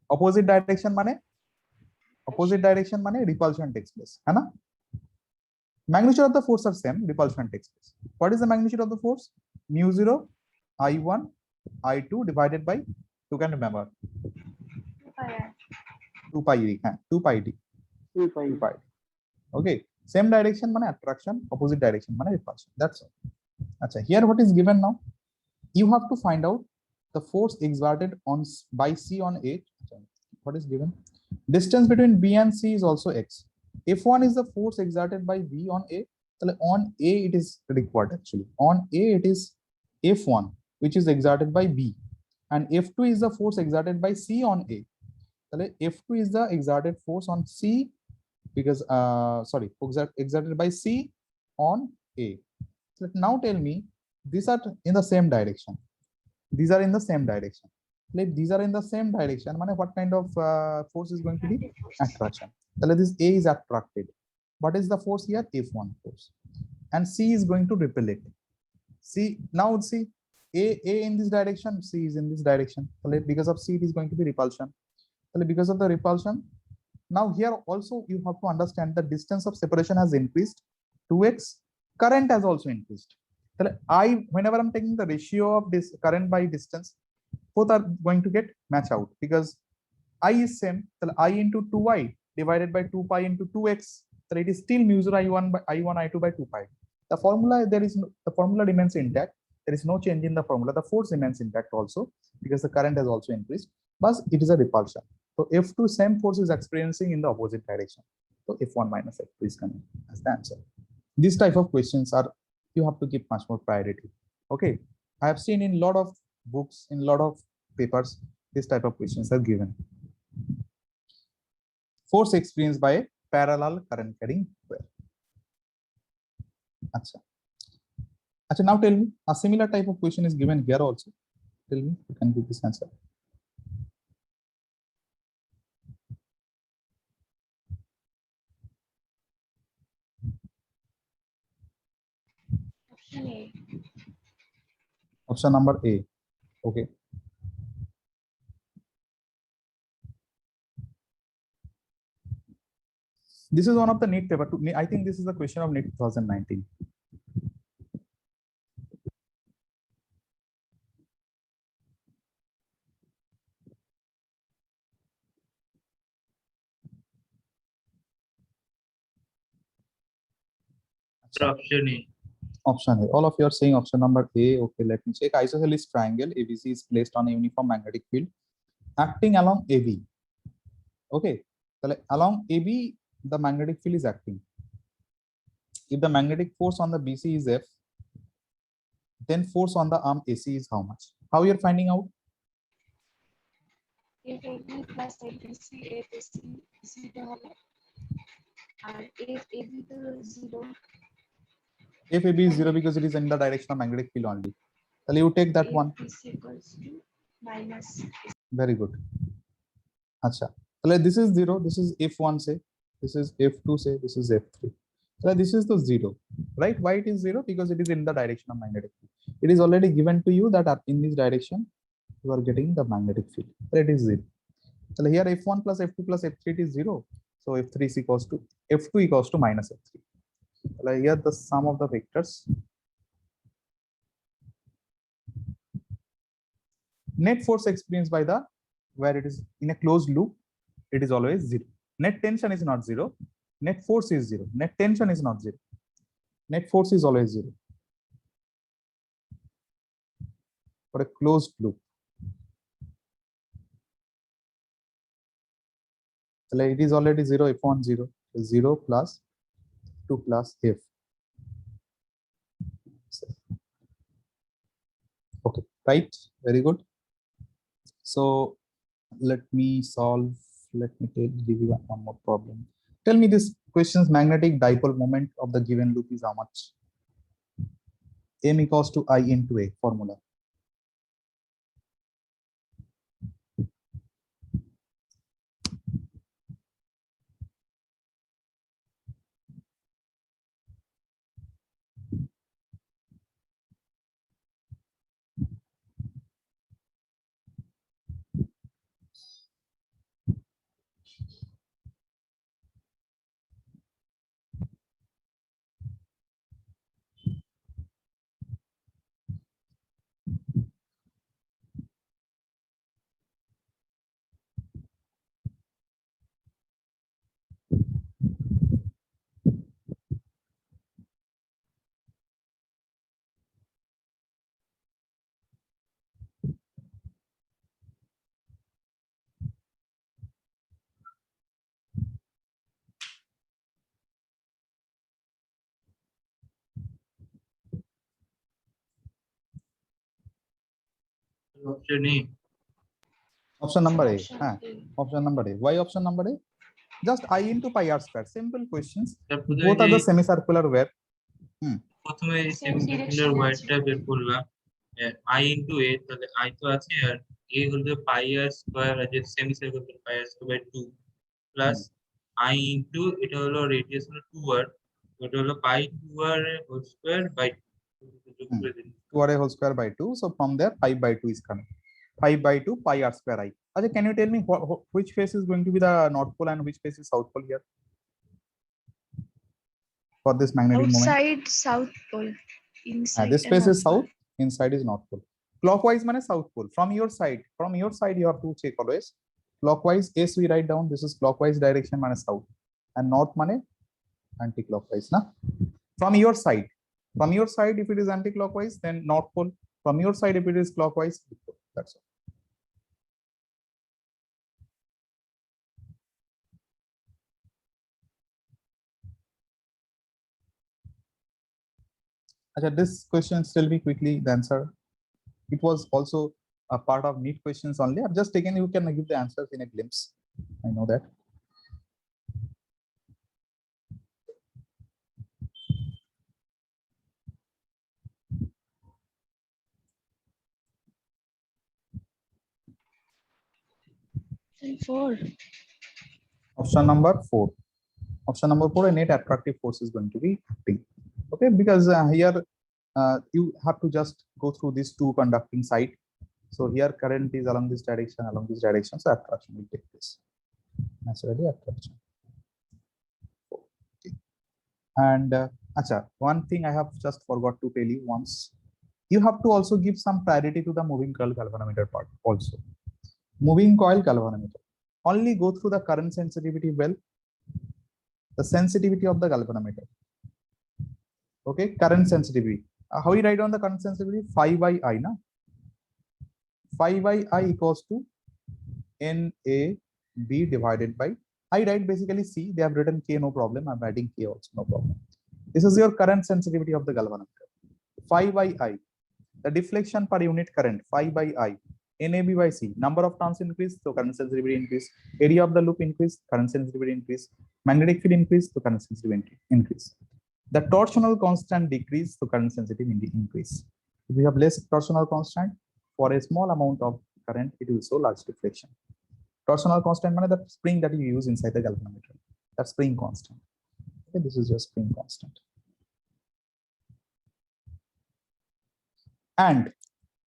A: Opposite direction mane repulsion takes place. है ना? Magnitude of the force are same, repulsion takes place. What is the magnitude of the force? Mu 0 I1 I2 divided by, you can remember, 2 pi d. 2 pi d.
E: 2
A: 2
E: pi.
A: pi. Okay, same direction mane attraction, opposite direction mane repulsion. That's all. Achha, here what is given now? You have to find out the force exerted on by C on A. What is given? Distance between B and C is also x. F1 is the force exerted by B on A. On A it is required actually. On A it is F1 which is exerted by B, and F2 is the force exerted by C on A. F2 is the exerted force on C because exerted by C on A. So now tell me, these are in the same direction. These are in the same direction. Like these are in the same direction. What kind of force is going to be? Attraction. This A is attracted. What is the force here? F1 force. And C is going to repel it. C, now see, A in this direction, C is in this direction. Because of C, it is going to be repulsion. Because of the repulsion, now here also you have to understand the distance of separation has increased 2x, current has also increased. Whenever I'm taking the ratio of this current by distance, both are going to get match out because I is same. I into 2y divided by 2 pi into 2x. So it is still mu 0 I1 by I1 I2 by 2 pi. The formula the formula remains intact. There is no change in the formula. The force remains intact also because the current has also increased, but it is a repulsion. So F2 same force is experiencing in the opposite direction. So F1 minus F2 is coming as the answer. These type of questions are, you have to give much more priority. Okay, I have seen in a lot of books, in a lot of papers, this type of questions are given. Force experienced by a parallel current carrying wire. Achha. Achha, now tell me, a similar type of question is given here also. Tell me, you can give this answer.
C: Option A.
A: Option number A. Okay. This is one of the NEET paper. I think this is the question of NEET 2019.
B: Option A.
A: Option A. All of you are saying option number A. Okay, let me check. Isosceles triangle ABC is placed on a uniform magnetic field acting along AB. Okay, so along AB, the magnetic field is acting. If the magnetic force on the BC is F, then force on the arm AC is how much? How you are finding out?
C: If AB plus ABC, ABC 0 and if AB to 0.
A: If AB is 0 because it is in the direction of magnetic field only. So you take that one.
C: AC equals to minus.
A: Very good. Acha. So this is 0. This is F1 say. This is F2 say. This is F3. So this is the 0, right? Why it is 0? Because it is in the direction of magnetic field. It is already given to you that in this direction you are getting the magnetic field. So it is 0. So here F1 plus F2 plus F3 it is 0. So F3 is equals to F2 equals to minus F3. So here the sum of the vectors. Net force experienced by the, where it is in a closed loop, it is always 0. Net tension is not 0. Net force is 0. Net tension is not 0. Net force is always 0 for a closed loop. So it is already 0. F1 0. 0 plus 2 plus F. Okay, right, very good. So let me solve, give you one more problem. Tell me this question's magnetic dipole moment of the given loop is how much? M equals to I into A formula.
B: Option A.
A: Option number A.
C: Option
A: Huh?
C: A.
A: Option number A. Why option number A? Just I into pi r square. Simple questions.
B: তারপরে
A: Both are the semicircular wave.
B: প্রথমে
C: Same
B: সেমিসার্কুলার
C: direction এ
B: ওয়াইডটা
C: আছে।
B: বের করলাম, I into এ, তাহলে I তো আছে, আর এ হলো পাই আর square, আর যে সেমিসার্কুলার পাই আর স্কোয়ার 2 প্লাস আই ইন্টু এটা হলো রেডিয়াস হলো 2 আর, ওটা হলো পাই 2 আর হোল স্কোয়ার বাই 2 যোগ করে দিন।
A: 2r whole square by 2. So from there 5 by 2 is coming. 5 by 2 pi r square I. Okay, can you tell me which face is going to be the north pole and which face is south pole here? For this magnetic moment.
C: Outside South Pole. Inside
A: This face is
C: North Pole.
A: south, inside is north pole. Clockwise means south pole. From your side you have to check always. Clockwise, S we write down, this is clockwise direction means south. And north means anti-clockwise. Na? From your side, if it is anti-clockwise, then north pole. From your side, if it is clockwise, that's all. This question still be quickly the answer. It was also a part of NEET questions only. I've just taken, you can give the answers in a glimpse. I know that.
C: Four.
A: Option number 4. Option number 4, a net attractive force is going to be acting. Okay, because here you have to just go through these two conducting side. So here current is along this direction, so attraction will take place. Naturally attraction. Okay. And one thing I have just forgot to tell you once. You have to also give some priority to the moving coil galvanometer part also. Moving coil galvanometer. Only go through the current sensitivity well. The sensitivity of the galvanometer. Okay, current sensitivity. How you write down the current sensitivity? Phi by I, na? Phi by I equals to NAB divided by, I write basically C. They have written K, no problem. I'm writing K also, no problem. This is your current sensitivity of the galvanometer. Phi by I, the deflection per unit current. Phi by I, NAB by C. Number of turns increase, so current sensitivity increase. Area of the loop increase, current sensitivity increase. Magnetic field increase, so current sensitivity increase. The torsional constant decrease, so current sensitivity increase. If we have less torsional constant, for a small amount of current, it will show large deflection. Torsional constant means the spring that you use inside the galvanometer. That spring constant. Okay, this is just spring constant. And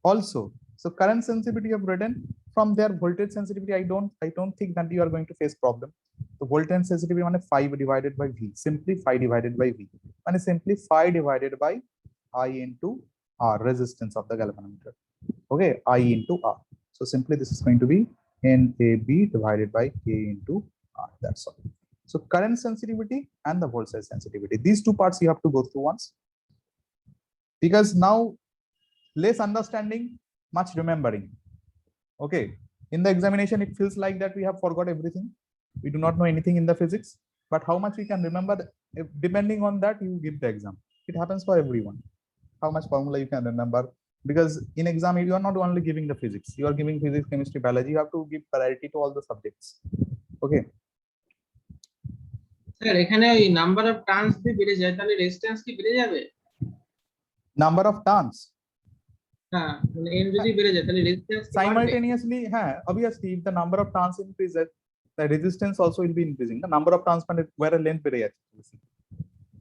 A: also, so current sensitivity of written, from their voltage sensitivity, I don't think that you are going to face problem. The voltage sensitivity is 5 divided by V. Simply 5 divided by V. And simply 5 divided by I into R, resistance of the galvanometer. Okay, I into R. So simply this is going to be NAB divided by K into R. That's all. So current sensitivity and the voltage sensitivity. These two parts you have to go through once. Because now less understanding, much remembering. Okay, in the examination it feels like that we have forgot everything. We do not know anything in the physics, but how much we can remember, depending on that you give the exam. It happens for everyone. How much formula you can remember, because in exam you are not only giving the physics, you are giving physics, chemistry, biology. You have to give priority to all the subjects. Okay.
F: Sir এখানে ওই number of turns যদি বেড়ে যায় তাহলে resistance কি বেড়ে যাবে?
A: Number of turns
F: হ্যাঁ, মানে n যদি বেড়ে যায় তাহলে রেজিস্ট্যান্স কি বাড়বে?
A: simultaneously, obviously if the number of turns increases, the resistance also will be increasing. The number of turns মানে where a length বেড়ে যাচ্ছে,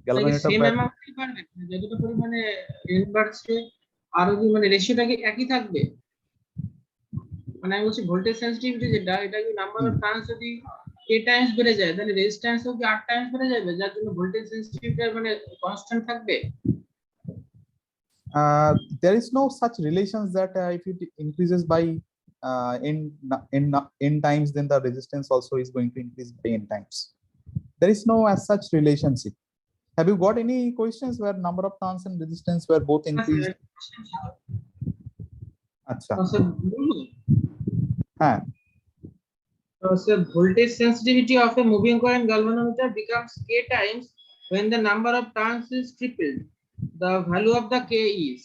A: galvanometer
F: সেম
A: where
F: অ্যামাউন্টই বাড়বে, যতটা পরিমাণে n বাড়ছে আর কি মানে রেশিওটা কি একই থাকবে? মানে আমি বলছি ভোল্টেজ সেন্সিটিভিটি যেটা, এটা কি নাম্বার অফ টার্নস যদি k টাইমস বেড়ে যায় তাহলে রেজিস্ট্যান্সও কি 8 টাইমস বেড়ে যাবে, যার জন্য ভোল্টেজ সেন্সিটিভিটি মানে কনস্ট্যান্ট থাকবে?
A: there is no such relations that if it increases by n times, then the resistance also is going to increase by n times. There is no as such relationship. Have you got any questions where number of turns and resistance were both increased? Acha.
F: Sir বলুন।
A: হ্যাঁ,
F: So voltage sensitivity of a moving coil galvanometer becomes k times when the number of turns is tripled. The value of the k is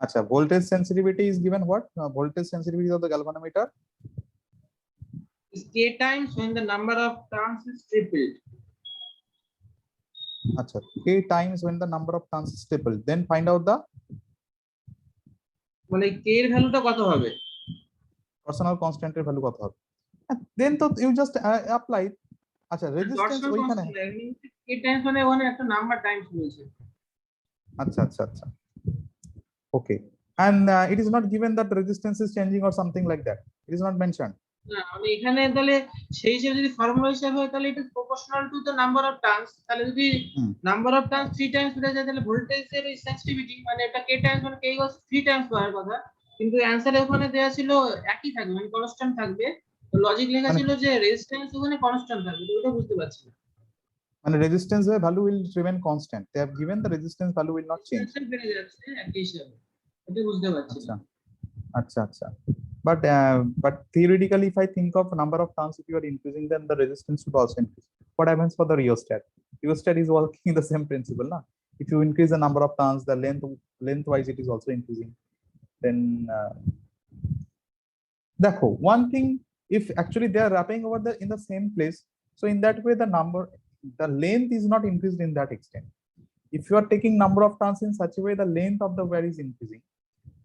A: acha, voltage sensitivity is given what? Voltage sensitivity of the galvanometer
F: k times when the number of turns is tripled.
A: acha, k times when the number of turns is tripled. Then find out the
F: মানে k এর ভ্যালুটা কত হবে?
A: personal constant এর value কত হবে। Then তো you just apply. আচ্ছা, resistance ওইখানে
F: k times মানে ওখানে একটা নাম্বার টাইমস বলছে।
A: আচ্ছা আচ্ছা আচ্ছা, okay, and it is not given that resistance is changing or something like that, it is not mentioned.
F: না আমি এখানে তাহলে সেই হিসেবে যদি ফর্মুলা হিসাবে হয় তাহলে এটা proportional to the number of turns, তাহলে যদি নাম্বার অফ টার্নস 3 টাইমস বেড়ে যায় তাহলে ভোল্টেজের এই সেন্সিটিভিটি মানে এটা k টাইমস মানে k ইকুয়ালস 3 টাইমস হওয়ার কথা, কিন্তু অ্যানসারে ওখানে দেয়া ছিল একই থাকবে মানে কনস্ট্যান্ট থাকবে, তো লজিক লেখা ছিল যে রেজিস্ট্যান্স ওখানে কনস্ট্যান্ট থাকবে, তো এটা বুঝতে পারছি না।
A: মানে resistance value will remain constant, they have given the resistance value will not change.
F: Resistance বেড়ে যাচ্ছে একই হিসাবে, এটা বুঝতে পারছি না।
A: আচ্ছা আচ্ছা, but theoretically if I think of number of turns, if you are increasing, then the resistance should also increase. What happens for the rheostat? Rheostat is working the same principle, na? If you increase the number of turns, the lengthwise it is also increasing. Then দেখো, one thing, if actually they are wrapping over in the same place, so in that way the length is not increased in that extent. If you are taking number of turns in such a way, the length of the wire is increasing.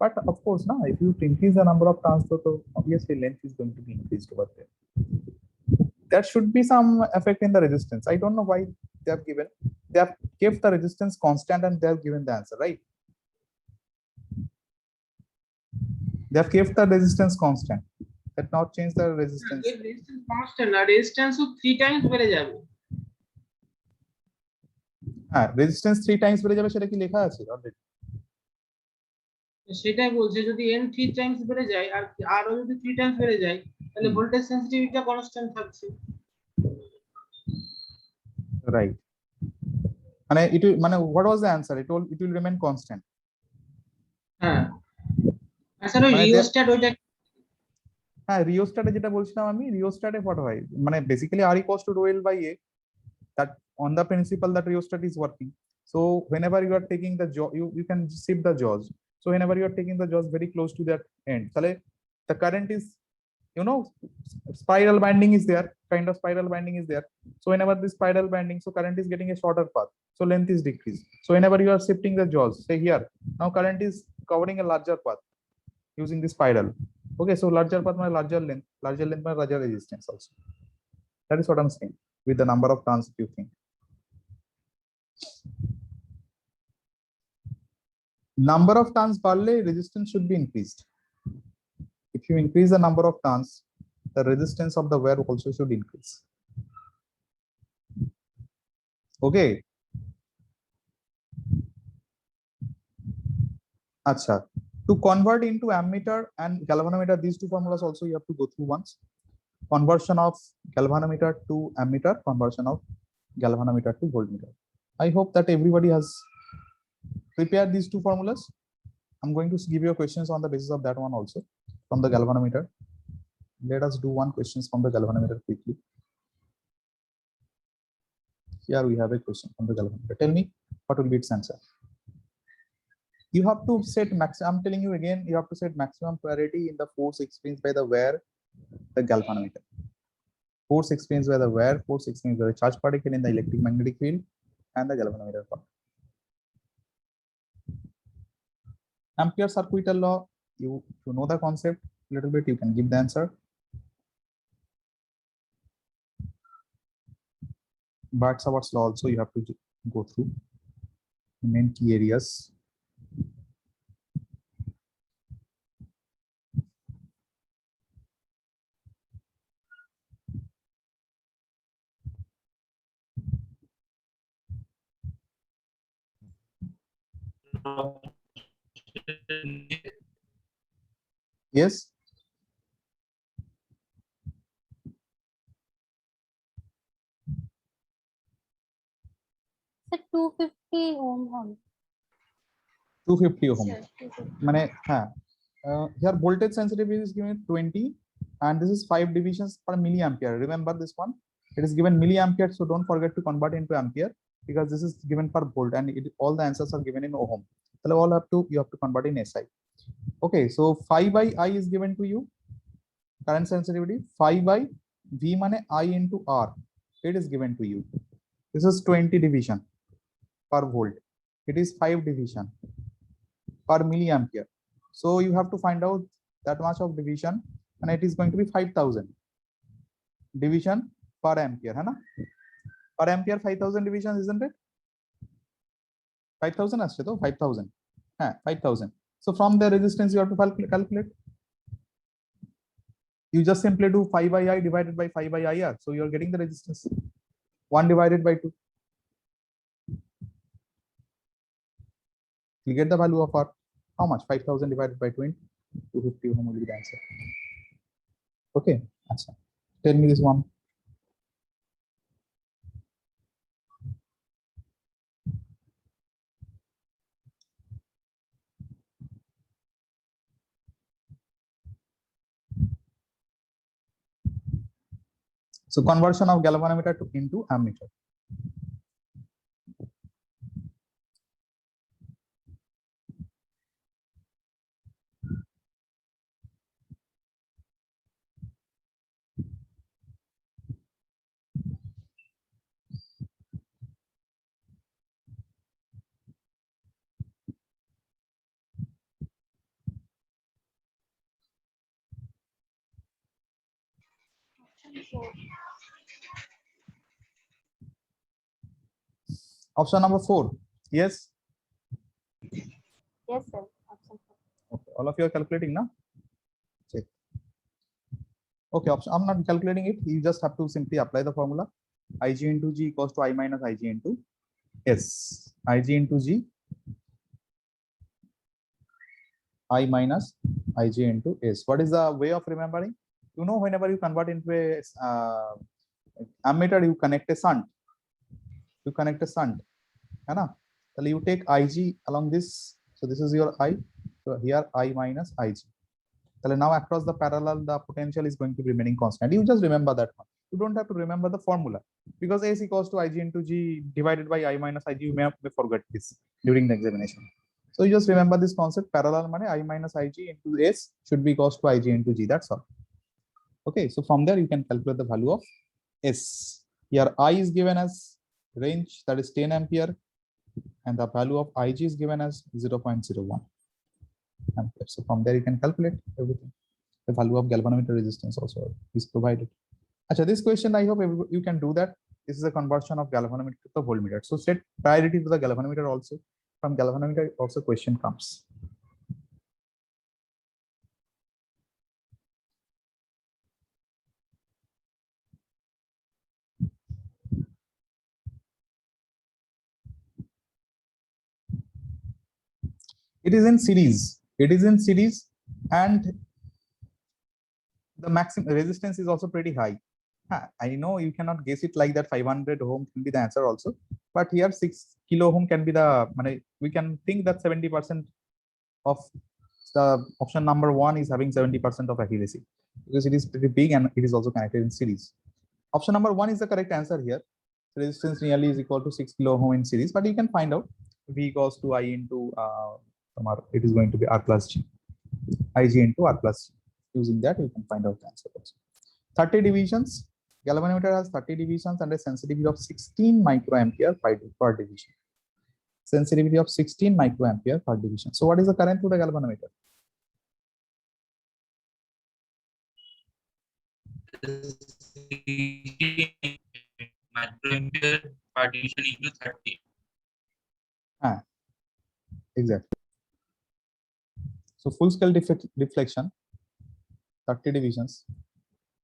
A: But of course, now if you increase the number of turns, so obviously length is going to be increased over there. There should be some effect in the resistance. I don't know why they have kept the resistance constant and they have given the answer, right? They have kept the resistance constant, that not change the resistance.
F: Resistance constant আর রেজিস্ট্যান্সও 3 times বেড়ে যাবে।
A: হ্যাঁ, resistance 3 times বেড়ে যাবে, সেটা কি লেখা আছে অলরেডি?
F: সেটাই বলছে যদি n 3 টাইমস বেড়ে যায় আর আরও যদি 3 টাইমস বেড়ে যায় তাহলে ভোল্টেজ সেন্সিটিভিটিটা কনস্ট্যান্ট থাকছে।
A: রাইট, মানে what was the answer? It will remain constant.
F: হ্যাঁ আসলে রিওস্ট্যাট ওইটা
A: হ্যাঁ, রিওস্ট্যাটে যেটা বলছিলাম আমি, রিওস্ট্যাটে what হয়, মানে basically R equals to rho L by A, that on the principle that rheostat is working. So whenever you are taking the jaw, you can shift the jaws. So whenever you are taking the jaws very close to that end, the current is, spiral binding is there, kind of spiral binding is there. So whenever this spiral binding, so current is getting a shorter path, so length is decreased. So whenever you are shifting the jaws, say here, now current is covering a larger path using this spiral. Okay, so larger path means larger length means larger resistance also. That is what I'm saying with the number of turns, if you think. Number of turns barle, resistance should be increased. If you increase the number of turns, the resistance of the wire also should increase. Okay. Acha. To convert into ammeter and galvanometer, these two formulas also you have to go through once. Conversion of galvanometer to ammeter, conversion of galvanometer to voltmeter. I hope that everybody has prepared these two formulas. I'm going to give you questions on the basis of that one also, from the galvanometer. Let us do one questions from the galvanometer quickly. Here we have a question from the galvanometer. Tell me what will be its answer. You have to set max. I'm telling you again, you have to set maximum polarity in the force experienced by the wear, the galvanometer. Force experienced by the wear, force experienced by the charge particle in the electric magnetic field, and the galvanometer part. Ampere circuital law, you know the concept a little bit, you can give the answer. Barth-Savart's law also you have to go through the main key areas. Yes.
D: Sir, 250 ohm on.
A: 250 ohm.
C: Sir, 250.
A: Mane, here voltage sensitivity is given 20, and this is 5 divisions per milliampere. Remember this one? It is given milliampere, so don't forget to convert into ampere because this is given per volt, and all the answers are given in ohm. So you have to convert in SI. Okay, so 5 by I is given to you. Current sensitivity 5 by V mane I into R. It is given to you. This is 20 division per volt. It is 5 division per milliampere. So you have to find out that much of division, and it is going to be 5,000 division per ampere. Hai na? Per ampere 5,000 division, isn't it? 5,000 asche to 5,000. 5,000. So from the resistance you have to calculate. You just simply do 5 by I divided by 5 by IR. So you are getting the resistance 1 divided by 2. You get the value of R. How much? 5,000 divided by 20. 250 ohm will be the answer. Okay. Tell me this one. So conversion of galvanometer into ammeter. Option number 4. Yes.
D: Yes, sir. Option 4.
A: Okay. All of you are calculating now. Check. Okay. Option. I'm not calculating it. You just have to simply apply the formula. Ig into G equals to I minus Ig into S. Ig into G. I minus Ig into S. What is the way of remembering? You know, whenever you convert into a ammeter, you connect a shunt. Hai. So you take Ig along this. So this is your I. So here I minus Ig. So now across the parallel, the potential is going to be remaining constant. You just remember that one. You don't have to remember the formula because S equals to Ig into G divided by I minus Ig. You may forget this during the examination. So you just remember this concept: parallel money I minus Ig into S should be equals to Ig into G. That's all. Okay. So from there you can calculate the value of S. Here I is given as range, that is 10 ampere, and the value of Ig is given as 0.01 ampere. So from there you can calculate everything. The value of galvanometer resistance also is provided. Achha, this question I hope you can do that. This is a conversion of galvanometer to the voltmeter. So set priority to the galvanometer also. From galvanometer also question comes. It is in series. And the maximum resistance is also pretty high. I know you cannot guess it like that. 500 ohm can be the answer also, but here 6 kilo ohm can be the. We can think that 70% of the option number 1 is having 70% of accuracy because it is pretty big and it is also connected in series. Option number 1 is the correct answer here. Resistance nearly is equal to 6 kilo ohm in series, but you can find out V equals to I into from R, it is going to be R plus G, Ig into R plus G. Using that, you can find out the answer also. 30 divisions. Galvanometer has 30 divisions and a sensitivity of 16 microampere per division. Sensitivity of 16 microampere per division. So what is the current through the galvanometer?
B: Microampere per division into 30.
A: Exactly. So full scale deflection, 30 divisions.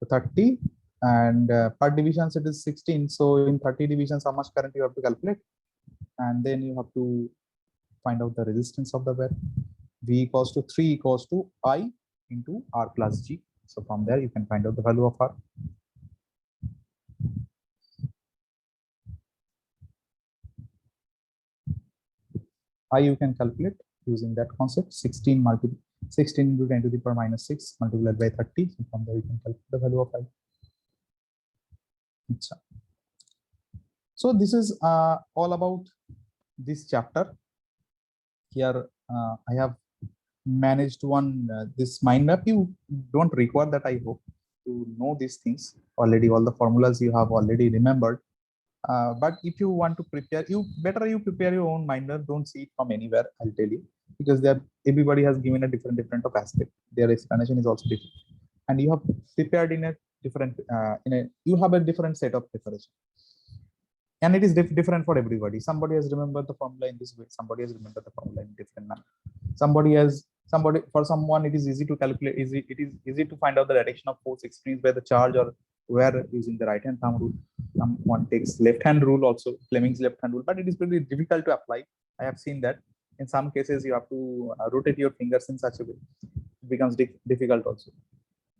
A: So 30 and per divisions it is 16. So in 30 divisions, how much current you have to calculate? And then you have to find out the resistance of the wire. V equals to 3 equals to I into R plus G. So from there you can find out the value of R. I you can calculate using that concept. 16 into 10 to the power minus 6 multiplied by 30. So from there you can calculate the value of I. So this is all about this chapter. Here I have managed one this mind map. You don't require that, I hope, to know these things already. All the formulas you have already remembered. But if you want to prepare, you prepare your own mind map. Don't see it from anywhere, I'll tell you, because everybody has given a different of aspect. Their explanation is also different, and you have prepared in a different you have a different set of preparation, and it is different for everybody. Somebody has remembered the formula in this way, somebody has remembered the formula in different manner. For someone it is easy to calculate, it is easy to find out the direction of force experienced by the charge or where using the right hand thumb rule. Someone takes left hand rule also, Fleming's left hand rule, but it is pretty difficult to apply. I have seen that in some cases you have to rotate your fingers in such a way, it becomes difficult also.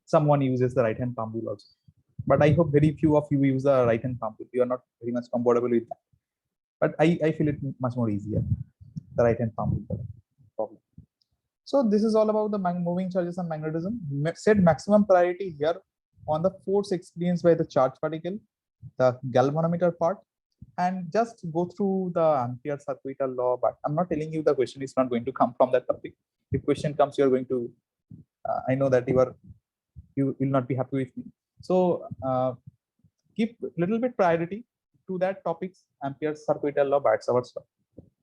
A: Someone uses the right hand thumb rule also, but I hope very few of you use the right hand thumb rule. You are not very much comfortable with that, but I feel it much more easier, the right hand thumb rule problem. So this is all about the moving charges and magnetism. Set maximum priority here on the force experienced by the charge particle, the galvanometer part, and just go through the Ampere circuital law. But I'm not telling you the question is not going to come from that topic. If question comes, you're going to, I know that you will not be happy with me. So give little bit priority to that topics, Ampere circuital law, Bart's law.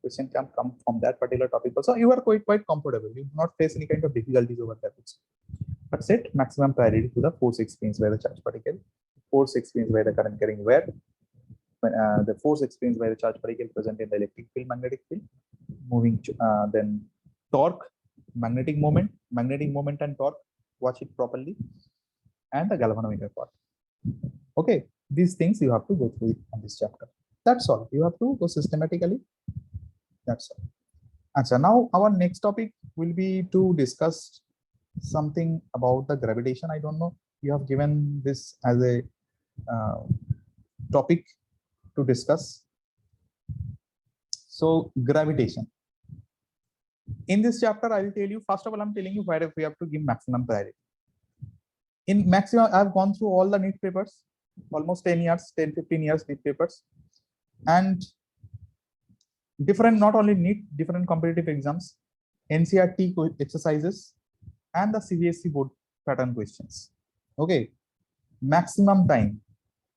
A: Question can come from that particular topic also. You are quite comfortable. You do not face any kind of difficulties over that. But set maximum priority to the force experienced by the charge particle, force experienced by the current carrying wire, the force experienced by the charge particle present in the electric field, magnetic field, moving then torque, magnetic moment and torque, watch it properly, and the galvanometer part. Okay, these things you have to go through on this chapter. That's all. You have to go systematically. That's all. Achha, now our next topic will be to discuss something about the gravitation. I don't know, you have given this as a topic to discuss. So gravitation. In this chapter, I will tell you, first of all, I'm telling you where we have to give maximum priority. In maximum, I've gone through all the NEET papers, almost 10 years, 10-15 years NEET papers, and different, not only NEET, different competitive exams, NCERT exercises, and the CBSE board pattern questions. Okay, maximum time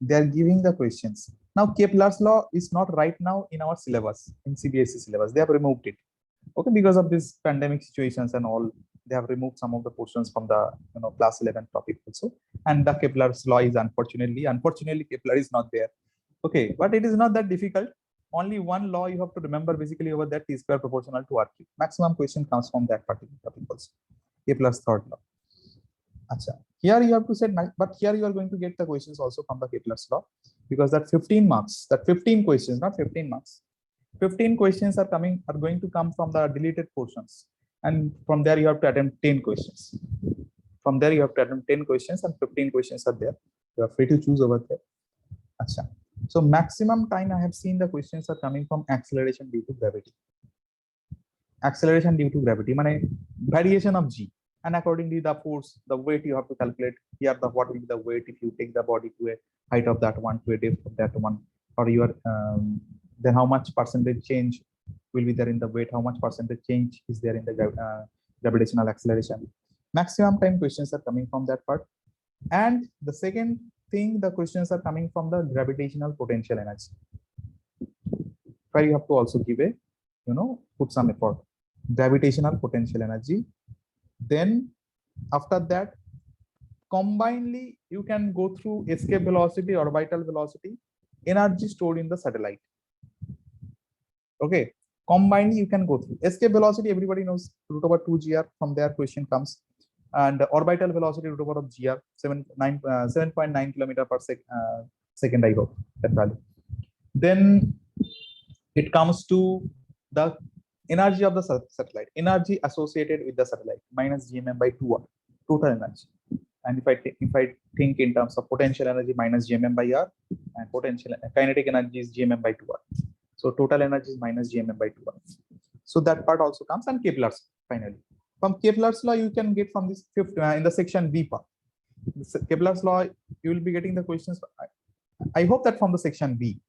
A: they are giving the questions. Now Kepler's law is not right now in our syllabus, in CBSE syllabus. They have removed it. Okay, because of this pandemic situations and all, they have removed some of the portions from the class 11 topic also. And the Kepler's law is unfortunately Kepler is not there. Okay, but it is not that difficult. Only one law you have to remember basically over that, T square proportional to RQ. Maximum question comes from that particular topic also. Kepler's third law. Achha. Here you have to set, but here you are going to get the questions also from the Kepler's law, because that 15 marks, that 15 questions, not 15 marks. 15 questions are going to come from the deleted portions. And from there you have to attempt 10 questions. From there you have to attempt 10 questions and 15 questions are there. You are free to choose over there. Achha. So maximum time I have seen the questions are coming from acceleration due to gravity. Acceleration due to gravity, means variation of G. And accordingly the force, the weight you have to calculate. Here what will be the weight if you take the body to a height of that one, to a depth of that one, or your then how much percentage change will be there in the weight, how much percentage change is there in the gravitational acceleration. Maximum time questions are coming from that part. And the second thing, the questions are coming from the gravitational potential energy, where you have to also give a, put some effort. Gravitational potential energy. Then after that, combinedly, you can go through escape velocity, orbital velocity, energy stored in the satellite. Okay, combinedly you can go through escape velocity. Everybody knows √2 gr. From there, question comes, and orbital velocity √of gr 7.9 kilometer per second. I hope that value. Then it comes to the energy of the satellite, energy associated with the satellite, minus gmm/2r, total energy. And if I think in terms of potential energy, minus gmm/r, and potential kinetic energy is gmm/2r. So total energy is minus gmm/2r. So that part also comes, and Kepler's finally. From Kepler's law, you can get from this fifth in the section B part. Kepler's law, you will be getting the questions. I hope that from the section B,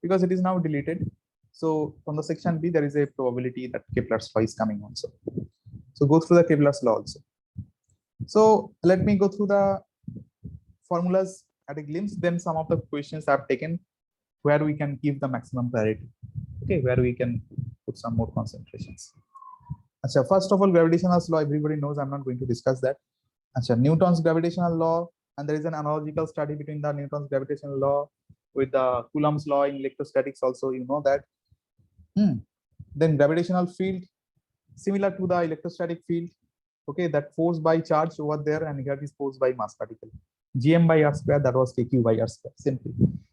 A: because it is now deleted. So from the section B, there is a probability that Kepler's law is coming also. So go through the Kepler's law also. So let me go through the formulas at a glimpse. Then some of the questions I've taken where we can give the maximum priority. Okay, where we can put some more concentrations. So first of all, gravitational law, everybody knows. I'm not going to discuss that. So Newton's gravitational law, and there is an analogical study between the Newton's gravitational law with the Coulomb's law in electrostatics also, you know that. Then gravitational field, similar to the electrostatic field. Okay, that force by charge over there, and here is force by mass particle. Gm/r², that was kq/r². Simply,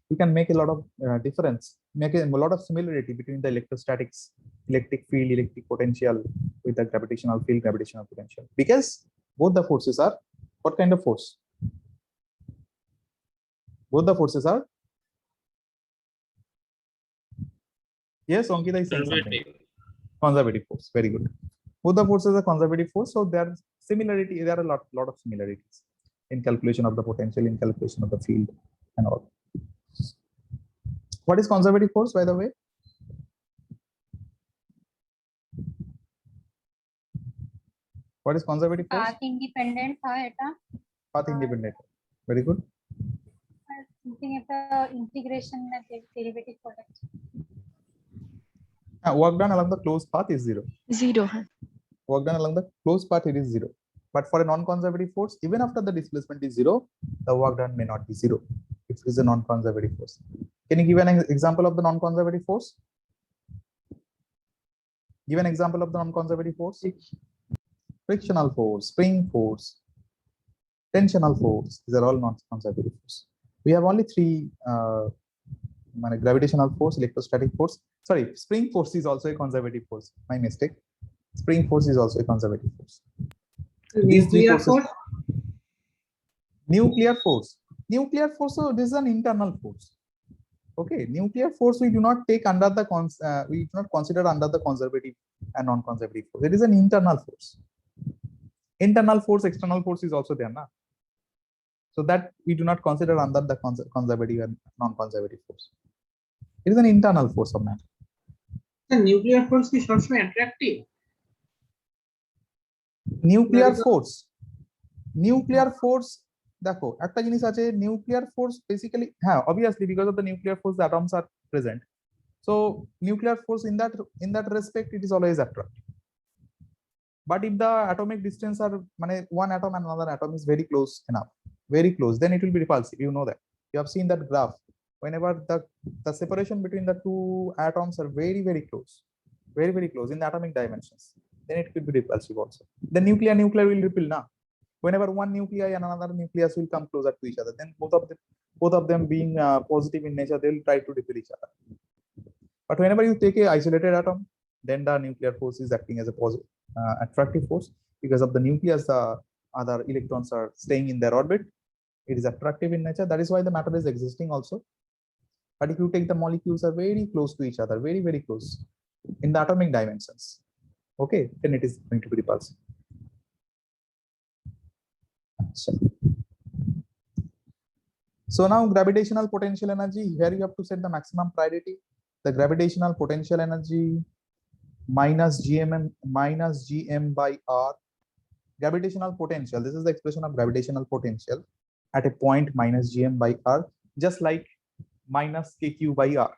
A: you can make a lot of difference, make a lot of similarity between the electrostatics, electric field, electric potential with the gravitational field, gravitational potential, because both the forces are what kind of force? Both the forces are, yes, Ankita is saying something. Conservative force. Very good. Both the forces are conservative force, so there are similarity. There are a lot of similarities in calculation of the potential, in calculation of the field, and all. What is conservative force, by the way? What is conservative force?
D: Path independent था এটা.
A: Path independent. Very good.
D: Something একটা integration derivative product.
A: Work done along the closed path is 0.
C: 0.
A: Work done along the closed path, it is 0. But for a non-conservative force, even after the displacement is 0, the work done may not be 0 if it is a non-conservative force. Can you give an example of the non-conservative force? Give an example of the non-conservative force. Frictional force, spring force, tensional force. These are all non-conservative force. We have only 3: gravitational force, electrostatic force. Sorry, spring force is also a conservative force. My mistake. Spring force is also a conservative force. These three forces. Nuclear force. Nuclear force. So this is an internal force. Okay, nuclear force we do not take under the we do not consider under the conservative and non-conservative force. It is an internal force. Internal force, external force is also there, na? So that we do not consider under the conservative and non-conservative force. It is an internal force of matter.
F: The nuclear force is also attractive.
A: Nuclear force দেখো একটা জিনিস আছে, nuclear force basically, obviously because of the nuclear force the atoms are present, so nuclear force in that respect it is always attractive. But if the atomic distance are one atom and another atom is very close enough, very close, then it will be repulsive. You know that, you have seen that graph. Whenever the separation between the two atoms are very close, very close in the atomic dimensions, then it could be repulsive also. The nuclear will repel now. Whenever one nuclei and another nucleus will come closer to each other, then both of them being positive in nature, they will try to repel each other. But whenever you take a isolated atom, then the nuclear force is acting as a positive attractive force. Because of the nucleus, the other electrons are staying in their orbit. It is attractive in nature. That is why the matter is existing also. But if you take the molecules are very close to each other, very close in the atomic dimensions, okay, then it is going to be repulsive. So now gravitational potential energy, here you have to set the maximum priority. The gravitational potential energy minus gm by r. Gravitational potential, this is the expression of gravitational potential at a point minus gm by r, just like minus kq by r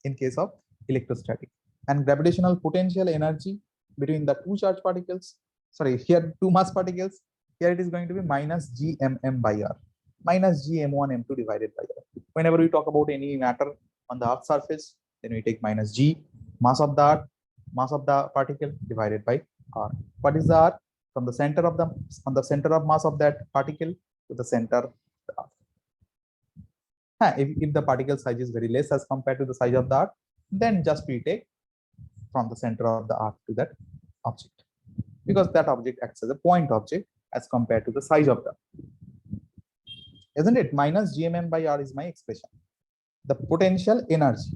A: in case of electrostatic. And gravitational potential energy between the two charge particles, sorry, here two mass particles, here it is going to be minus gmm by r, minus gm1 m2 divided by r. Whenever we talk about any matter on the earth surface, then we take minus g, mass of the particle divided by r. What is the r? From the center of mass of that particle to the center of the earth. If the particle size is very less as compared to the size of the earth, then just we take from the center of the earth to that object, because that object acts as a point object as compared to the size of the earth. Isn't it? Minus gmm by r is my expression, the potential energy.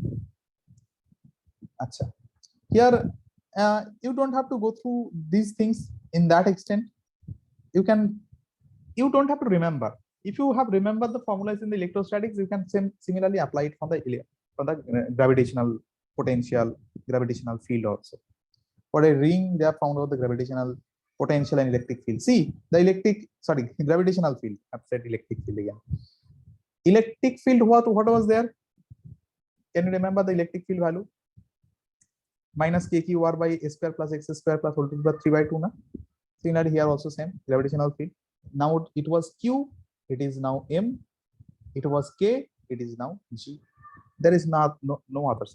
A: Achha. Here you don't have to go through these things in that extent. You don't have to remember. If you have remembered the formulas in the electrostatics, you can similarly apply it from the gravitational potential, gravitational field also. For a ring, they have found out the gravitational potential and electric field. See, gravitational field. I've said electric field again. Electric field, what was there? Can you remember the electric field value? Minus kqr by a square plus x square plus whole to the power 3 by 2. Na? Similarly, here also same gravitational field. Now it was q, it is now m. It was k, it is now g. There is no other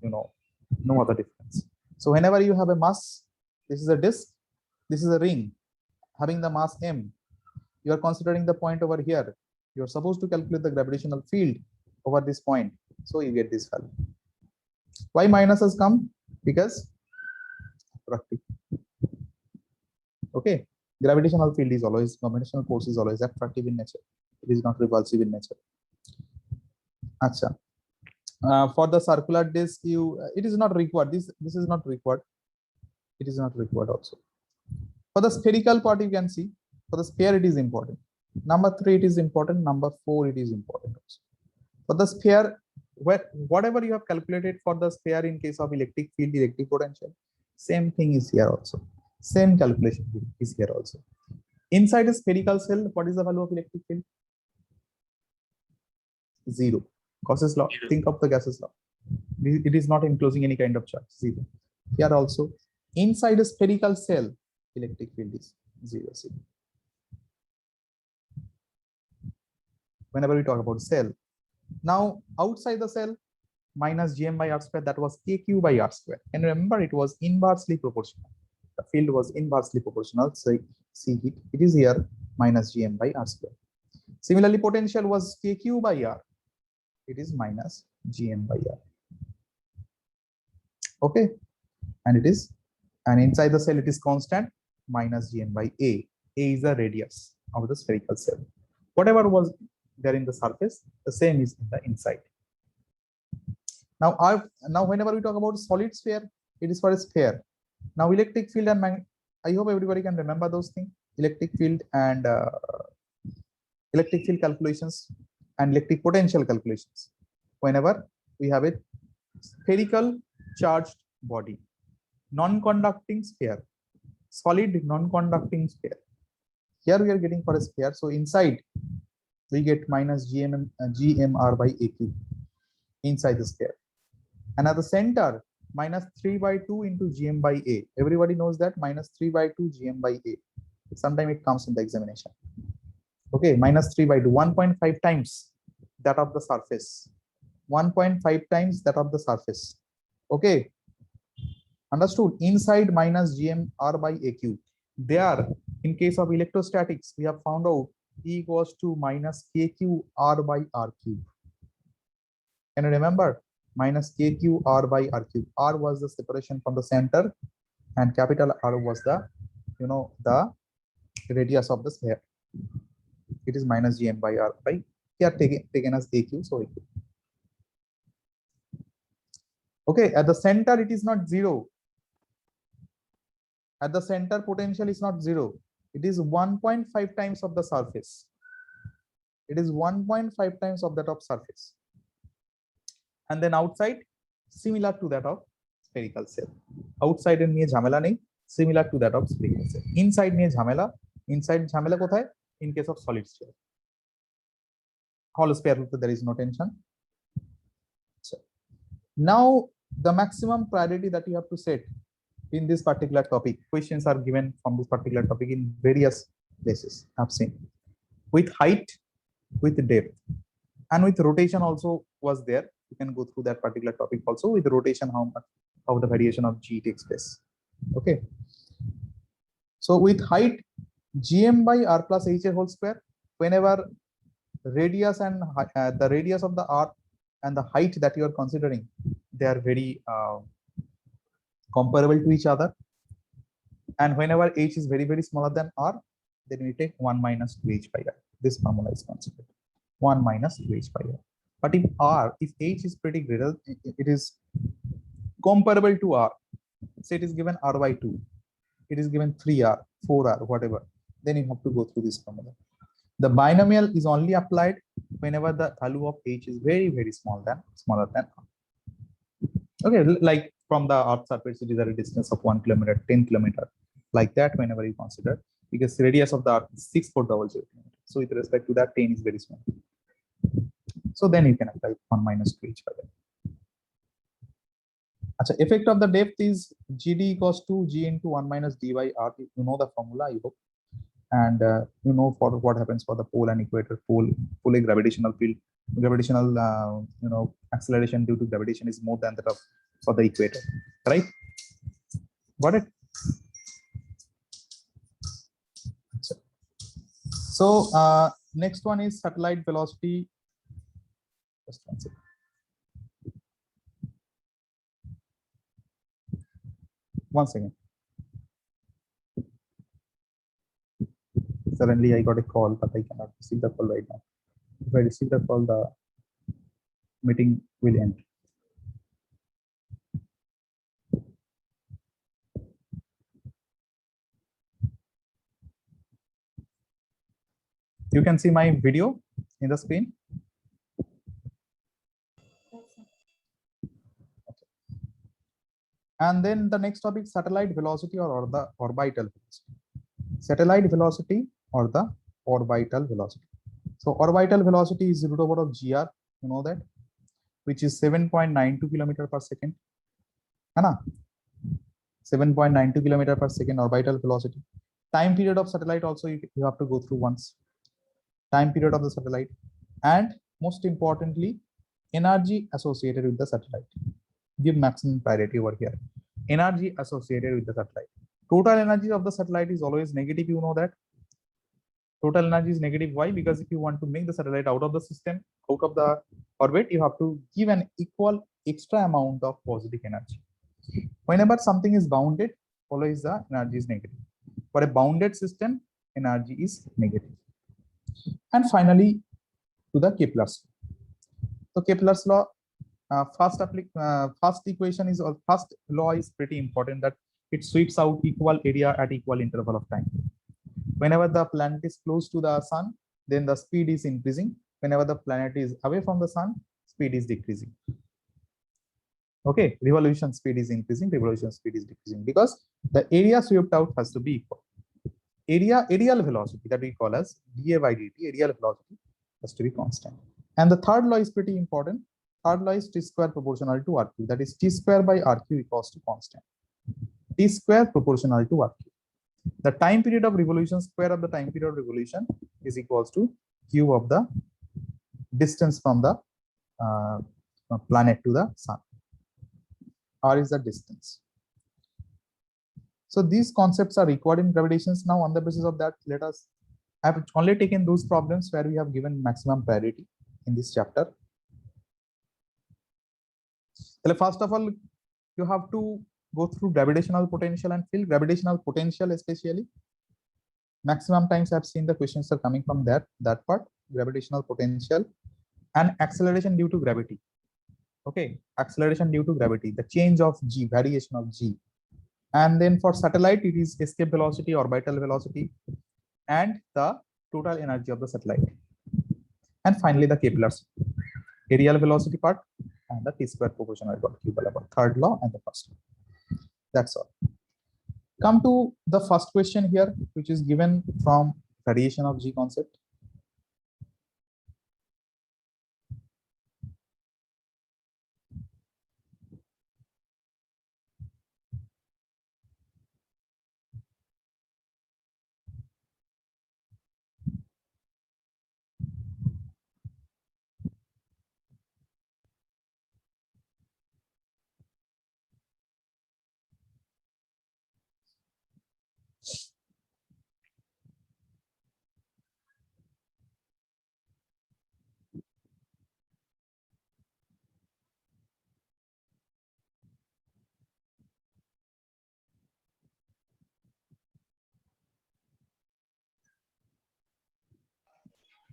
A: no other difference. So whenever you have a mass, this is a disk, this is a ring having the mass m. You are considering the point over here. You are supposed to calculate the gravitational field over this point. So you get this value. Why minus has come? Because attractive. Okay, gravitational field is always, gravitational force is always attractive in nature. It is not repulsive in nature. Acha. For the circular disk, it is not required. This is not required. It is not required also. For the spherical part, you can see. For the sphere, it is important. Number 3, it is important. Number 4, it is important also. For the sphere, whatever you have calculated for the sphere in case of electric field, electric potential, same thing is here also. Same calculation is here also. Inside a spherical shell, what is the value of electric field? 0. Gauss's law. Think of the Gauss's law. It is not enclosing any kind of charge. 0. Here also, inside a spherical cell, electric field is 0. Whenever we talk about cell. Now, outside the cell, minus gm by r square, that was kq by r square. And remember, it was inversely proportional. The field was inversely proportional. So, see it is here, minus gm by r square. Similarly, potential was kq by r. It is minus gm by r. Okay. And inside the cell, it is constant, minus gm by a. A is the radius of the spherical cell. Whatever was there in the surface, the same is in the inside. Now whenever we talk about solid sphere, it is for a sphere. Now electric field and I hope everybody can remember those things. Electric field and electric field calculations and electric potential calculations. Whenever we have a spherical charged body, non-conducting sphere, solid non-conducting sphere. Here we are getting for a sphere. So inside we get minus gmr by aq inside the sphere. And at the center, minus 3 by 2 into gm by a. Everybody knows that minus 3 by 2 gm by a. Sometimes it comes in the examination. Okay, minus 3 by 2, 1.5 times that of the surface. 1.5 times that of the surface. Okay, understood? Inside minus gmr by aq. There, in case of electrostatics, we have found out E equals to minus kq r by r cube. Can you remember? Minus kq r by r cube. R was the separation from the center, and capital R was the, the radius of the sphere. It is minus gm by r by, here taken as aq, so aq. Okay, at the center it is not 0. At the center potential is not 0. It is 1.5 times of the surface. It is 1.5 times of that of surface. And then outside, similar to that of spherical cell. Outside এর নিয়ে ঝামেলা নেই, similar to that of spherical cell. Inside নিয়ে ঝামেলা, inside ঝামেলা কোথায়? In case of solid sphere. Hollow sphere there is no tension. So, now the maximum priority that you have to set in this particular topic, questions are given from this particular topic in various places. I've seen with height, with depth, and with rotation also was there. You can go through that particular topic also. With rotation, how the variation of g takes place. Okay, so with height, gm by r plus h whole square, whenever radius and the radius of the arc and the height that you are considering, they are very comparable to each other, and whenever h is very smaller than r, then we take 1 minus 2h by r. This formula is considered 1 minus 2h by r. But if h is pretty greater, it is comparable to r, say it is given r by 2, it is given 3r, 4r, whatever, then you have to go through this formula. The binomial is only applied whenever the value of h is very smaller than r. Okay, like from the earth surface, it is at a distance of 1 kilometer, 10 kilometer, like that. Whenever you consider, because the radius of the earth is 6400 kilometers, so with respect to that, 10 is very small. So then you can apply 1 minus 2h by that. Achha, effect of the depth is gd equals to g into 1 minus d by r. You know the formula, I hope, and you know for what happens for the pole and equator. Pole a gravitational field, gravitational acceleration due to gravitation is more than that of for the equator, right? Got it? So next one is satellite velocity. Just one second. One second. Suddenly I got a call, but I cannot receive the call right now. If I receive the call, the meeting will end. You can see my video in the screen. Okay. And then the next topic, satellite velocity or the orbital velocity. Satellite velocity or the orbital velocity. So orbital velocity is root over of gr, you know that, which is 7.92 kilometer per second. Anna, 7.92 kilometer per second orbital velocity. Time period of satellite also you have to go through once. Time period of the satellite, and most importantly, energy associated with the satellite. Give maximum priority over here. Energy associated with the satellite. Total energy of the satellite is always negative, you know that. Total energy is negative. Why? Because if you want to make the satellite out of the system, out of the orbit, you have to give an equal extra amount of positive energy. Whenever something is bounded, always the energy is negative. For a bounded system, energy is negative. And finally, to the Kepler's law. So Kepler's law, first equation is, or first law is pretty important, that it sweeps out equal area at equal interval of time. Whenever the planet is close to the sun, then the speed is increasing. Whenever the planet is away from the sun, speed is decreasing. Okay, revolution speed is increasing, revolution speed is decreasing, because the area swept out has to be equal. Aerial velocity, that we call as dA by dt, aerial velocity, has to be constant. And the third law is pretty important. Third law is t square proportional to rq, that is t square by rq equals to constant. T square proportional to rq. The time period of revolution, square of the time period of revolution, is equals to q of the distance from the planet to the sun. R is the distance. So these concepts are required in gravitations. Now on the basis of that, let us, I have only taken those problems where we have given maximum priority in this chapter. So first of all, you have to go through gravitational potential and field. Gravitational potential especially, maximum times I have seen the questions are coming from that part, gravitational potential and acceleration due to gravity. Okay, acceleration due to gravity, the change of g, variation of g. And then for satellite, it is escape velocity, orbital velocity, and the total energy of the satellite. And finally, the Kepler's aerial velocity part and the T square proportional to QL about third law and the first law. That's all. Come to the first question here, which is given from radiation of G concept.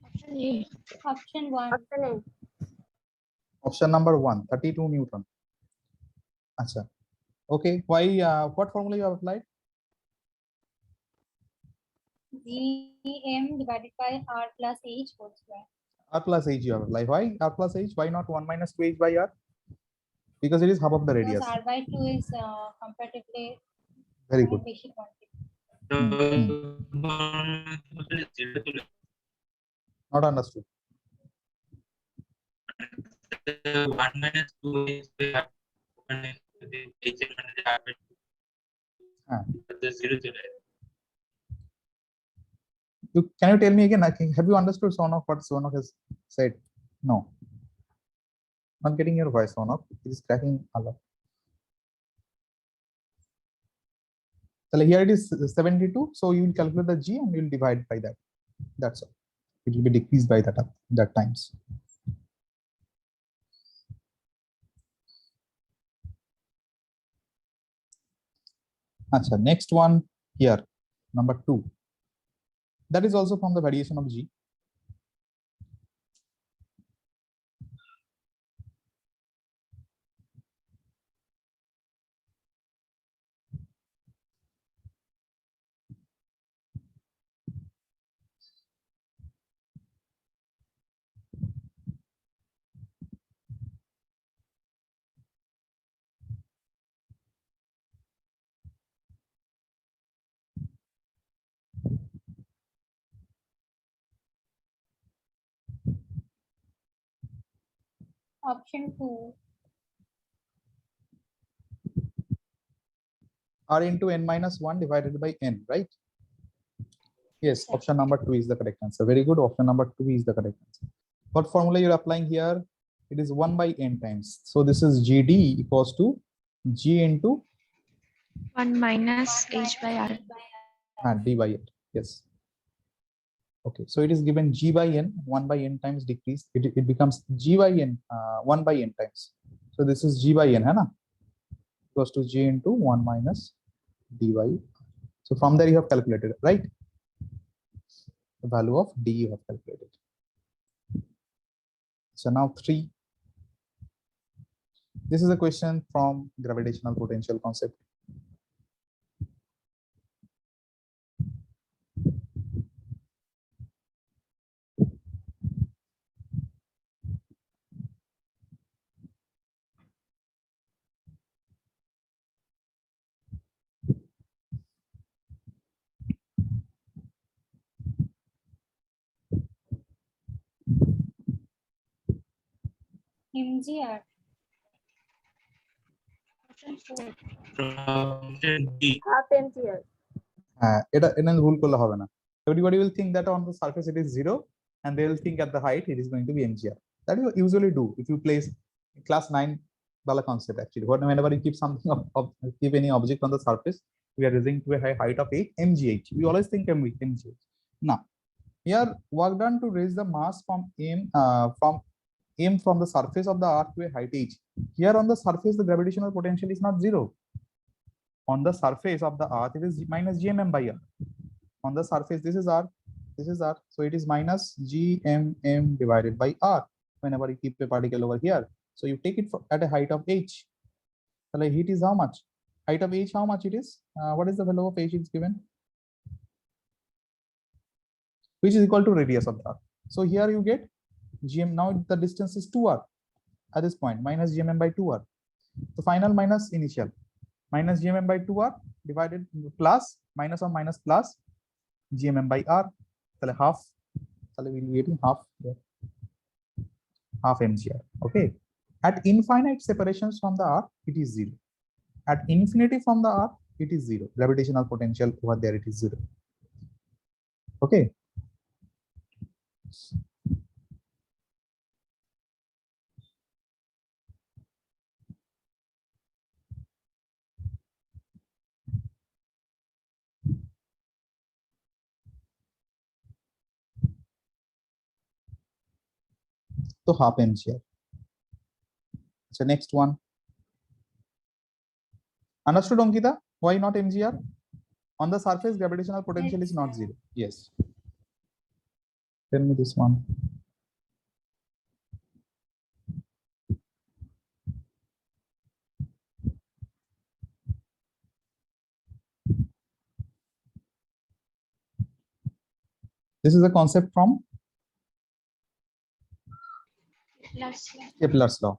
C: Option A.
D: Option 1.
A: Option number 1, 32 Newton. Acha. Okay, why? What formula you have applied?
D: Gm divided by R plus H whole square.
A: R plus H you have applied. Why R plus H? Why not 1 minus 2H by R? Because it is half of the radius.
D: Because R by 2 is comparatively
A: Very good.
D: basic quantity.
A: Not understood.
B: 1 minus 2 is the 0
A: Can you tell me again? Have you understood Sonok what Sonok has said? No. Not getting your voice, Sonok. It is cracking a lot. So here it is 72. So you will calculate the G and you will divide by that. That's all. It will be decreased by that times. Achha, next one here, number 2. That is also from the variation of G.
D: Option 2.
A: R into n minus 1 divided by n, right? Yes, option number 2 is the correct answer. Very good. Option number 2 is the correct answer. What formula you're applying here? It is 1 by n times. So this is GD equals to G into
C: 1 minus H by R.
A: D by n. Yes. Okay, so it is given G by n, 1 by n times decrease. It becomes G by n, 1 by n times. So this is G by n, hai na? Equals to G into 1 minus D by. So from there you have calculated, right? The value of D you have calculated. So now 3. This is a question from gravitational potential concept.
D: MGR.
C: Option 4.
B: from D.
A: Everybody will think that on the surface it is 0 and they will think at the height it is going to be MGR. That you usually do if you place class 9 Bala concept actually. Whenever you keep something keep any object on the surface, we are using to a height of 8 mgh. We always think mgh. Now, here work done to raise the mass from m from the surface of the earth to a height h. Here on the surface, the gravitational potential is not 0. On the surface of the earth, it is minus gmm by r. On the surface, this is r, this is r. So it is minus gmm divided by r. Whenever you keep a particle over here, so you take it at a height of h. So like heat is how much? Height of h, how much it is? What is the value of h is given? Which is equal to radius of the earth. So here you get gm. Now the distance is 2r. at this point minus gmm by 2r. So final minus initial minus gmm by 2r divided plus minus or minus plus gmm by r. So half. So we'll be getting half here. Half mgr. Okay. At infinite separations from the r, it is 0. At infinity from the r, it is 0. Gravitational potential over there, it is 0. Okay. So half mgr. So next one. Understood, Ankita? Why not mgr? On the surface, gravitational potential is not 0. Yes. Tell me this one. This is a concept from Kepler's law.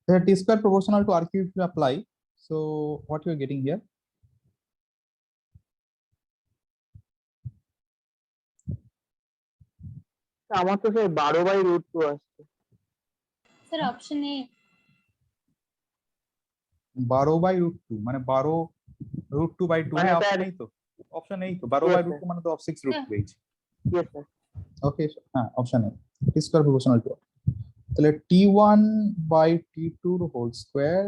A: The t square proportional to r cube if you apply. So what you are getting here?
E: আমার তো sir 12/√2 আসছে।
D: Sir, option A.
A: 12/√2 মানে 12√2/2
E: মানে
A: है
E: sir
A: option नहीं तो option नहीं तो 12/√2 মানে তো of 6√2h
E: yes sir
A: okay हाँ ऑप्शन है t square proportional to তাহলে t1 by t2 whole square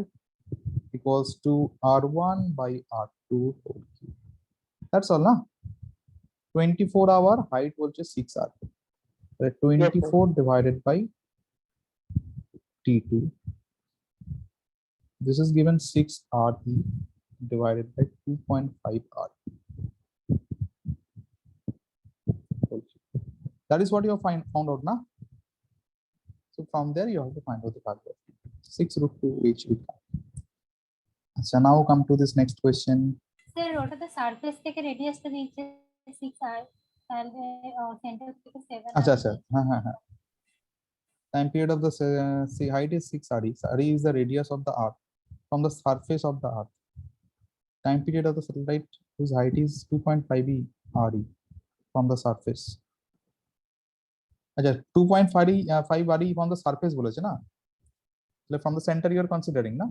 A: equals to r1 by r2 whole cube. That's all, na? 24 hour height হচ্ছে 6r. 24 divided by t2. This is given 6re divided by 2.5r. That is what you have found out, na? So from there you have to find out the value. 6√2h will come. So now come to this next question.
D: Sir, ওটা তো surface থেকে রেডিয়াসটা দিয়েছে 6r তাহলে centre থেকে 7r
A: আচ্ছা আচ্ছা হ্যাঁ হ্যাঁ হ্যাঁ time period of the sea height is 6 re. Re is the radius of the earth from the surface of the earth. Time period of the satellite whose height is 2.5 re from the surface. আচ্ছা 2.5 re from the surface বলেছে না তাহলে from the center you are considering না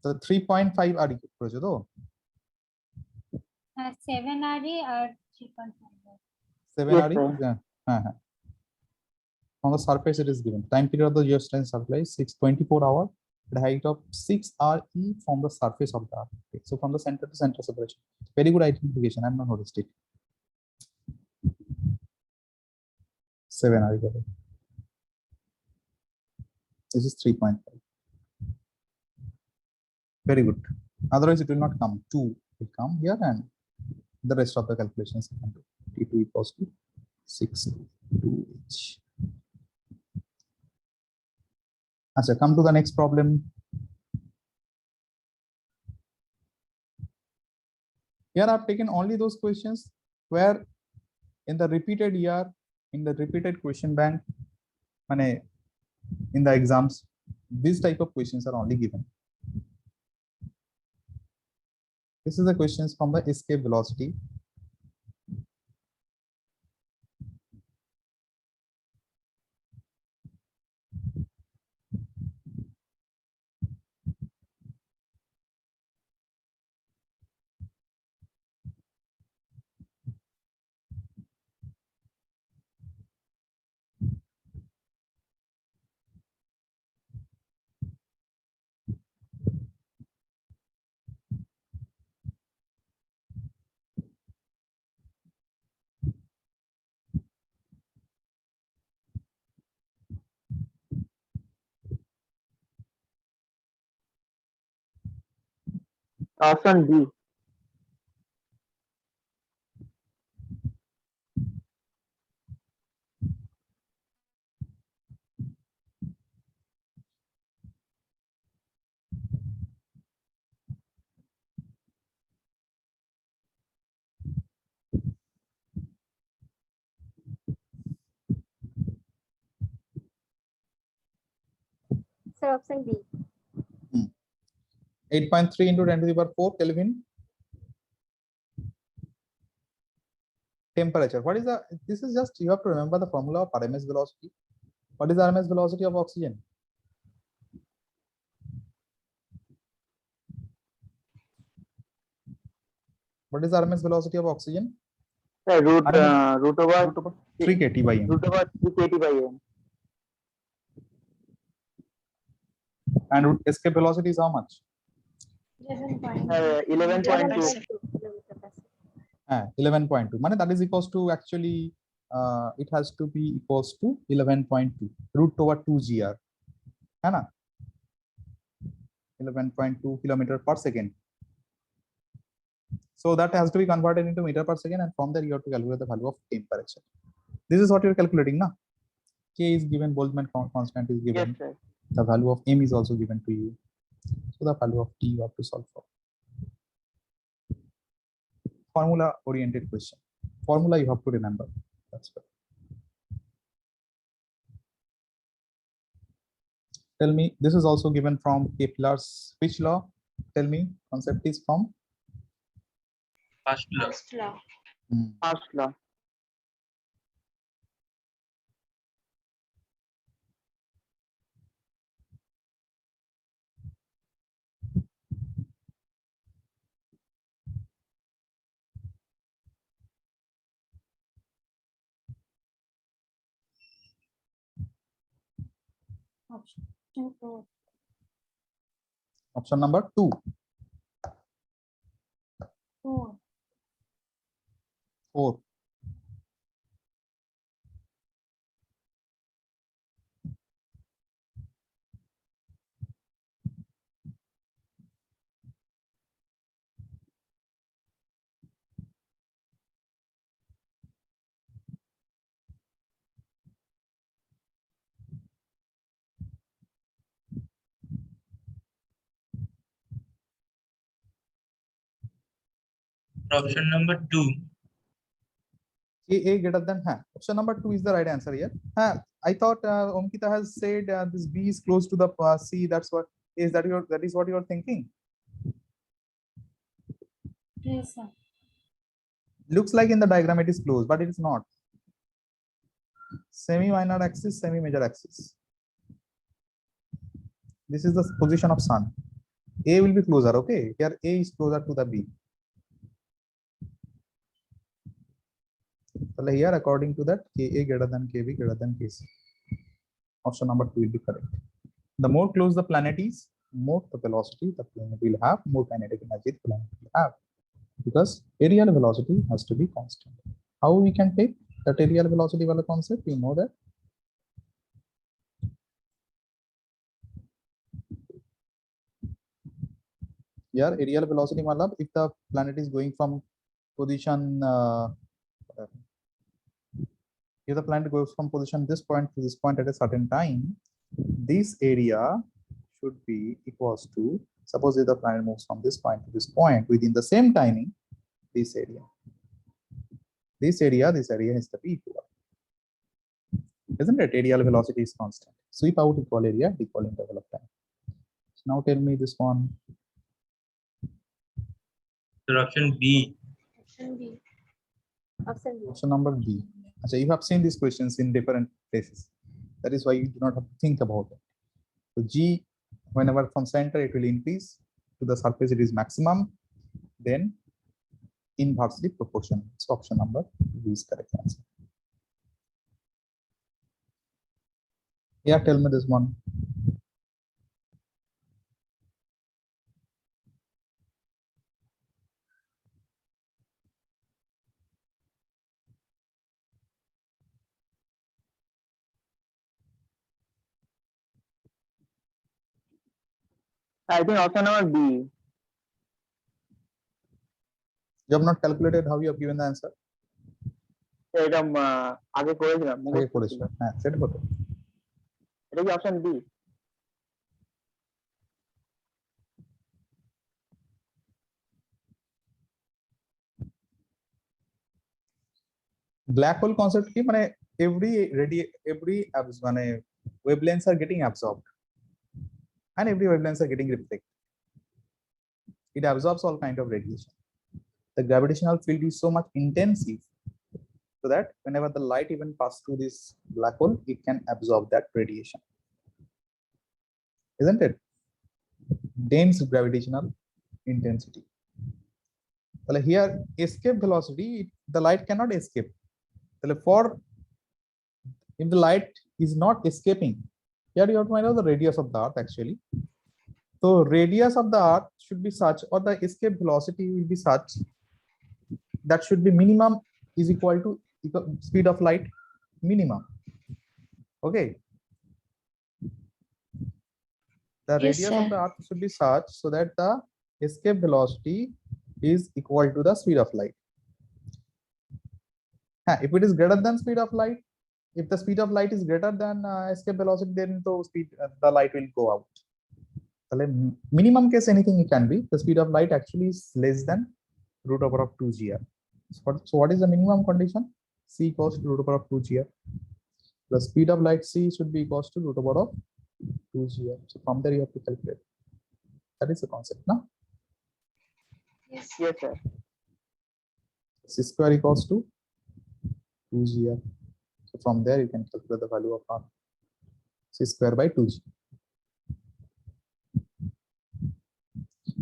A: তো 3.5 re করেছে তো
D: হ্যাঁ 7r আর 3.5
A: 7 re হ্যাঁ হ্যাঁ on the surface it is given time period of the geoscience supply is 624 hour at a height of 6 RE from the surface of the Earth. Okay, so from the center to center separation. Very good identification. I'm not noticed it. 7 RE. This is 3.5. Very good. Otherwise, it will not come. 2 will come here, and the rest of the calculations can do. T2 equals to 6 2H. Achha, come to the next problem. Here I've taken only those questions where in the repeated year, in the repeated question bank, in the exams, this type of questions are only given. This is the questions from the escape velocity.
E: Option B.
C: Sir, option B.
A: 8.3 into 10 to the power 4 Kelvin. Temperature. What is the, this is just, you have to remember the formula of RMS velocity. What is the RMS velocity of oxygen? What is the RMS velocity of oxygen?
E: Root over
A: 3 kT by m.
E: root over 3 kT by m.
A: And escape velocity is how much?
C: 11.2.
E: 11.2.
A: 11.2. Mane that is equals to actually it has to be equals to 11.2 root over 2 gr. है ना? 11.2 kilometer per second. So that has to be converted into meter per second, and from there you have to calculate the value of temperature. This is what you're calculating now. K is given, Boltzmann constant is given.
E: Yes, sir.
A: The value of m is also given to you. So the value of T you have to solve for. Formula oriented question. Formula you have to remember. That's right. Tell me, this is also given from Kepler's which law? Tell me, concept is from?
B: First law.
C: First law.
E: First law.
D: Option 2.
A: Option number 2.
D: 4.
A: 4.
B: Option number 2.
A: A greater than option number 2 is the right answer here. I thought Omkita has said this B is close to the C. That's what is that what you are thinking.
D: Yes, sir.
A: Looks like in the diagram it is close, but it is not. Semi minor axis, semi major axis. This is the position of sun. A will be closer. Okay, here A is closer to the B. So here, according to that, Ka greater than Kb greater than Kc. Option number 2 will be correct. The more close the planet is, more the velocity the planet will have, more kinetic energy the planet will have, because aerial velocity has to be constant. How we can take that aerial velocity wala concept? You know that here aerial velocity matlab if the planet is going from position if the planet goes from position this point to this point at a certain time, this area should be equals to, suppose if the planet moves from this point to this point within the same timing, this area is the P equal. Isn't it? Aerial velocity is constant. Sweep out equal area equal interval of time. So now tell me this one.
B: So option B.
C: Option B. Option B.
A: Option number B. So you have seen these questions in different places. That is why you do not have to think about it. So G, whenever from center it will increase to the surface, it is maximum, then inversely proportional. So option number B is correct answer. Yeah, tell me this one.
E: I think option number B.
A: You have not calculated how you have given the answer.
E: এটা আগে করেছিলাম
A: আগে করেছিল। হ্যাঁ, সেটা কত?
E: এটা কি option B?
A: Black hole concept কি মানে every মানে wavelengths are getting absorbed and every wavelengths are getting reflected. It absorbs all kind of radiation. The gravitational field is so much intensive so that whenever the light even passes through this black hole, it can absorb that radiation. Isn't it? Dense gravitational intensity. Well, here escape velocity, the light cannot escape. For if the light is not escaping, here you have to find out the radius of the earth actually. So radius of the earth should be such, or the escape velocity will be such that should be minimum is equal to speed of light minimum. Okay. The
C: Yes,
A: radius of
C: sir.
A: the earth should be such so that the escape velocity is equal to the speed of light. If it is greater than speed of light, if the speed of light is greater than escape velocity, then the light will go out. Minimum case anything it can be. The speed of light actually is less than root over of 2gr. So what is the minimum condition? C equals to root over of 2gr. The speed of light C should be equals to root over of 2gr. So from there you have to calculate. That is the concept, no?
C: Yes.
E: Yes, sir.
A: C square equals to 2gr. So from there you can calculate the value of R. C square by 2g.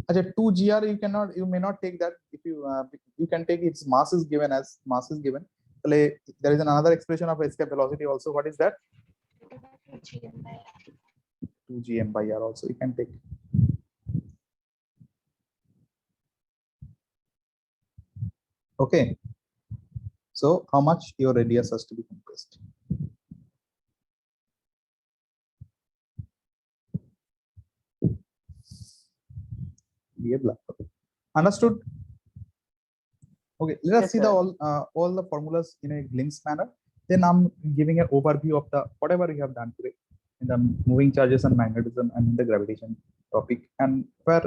A: Actually, 2gr you may not take that. If you can take its mass is given as mass is given. There is another expression of escape velocity also. What is that? 2gm by r also you can take. Okay. So how much your radius has to be compressed? Understood? Okay, let us
E: Yes,
A: see
E: sir.
A: all the formulas in a glimpse manner. Then I'm giving an overview of the whatever you have done today in the moving charges and magnetism and in the gravitation topic, and where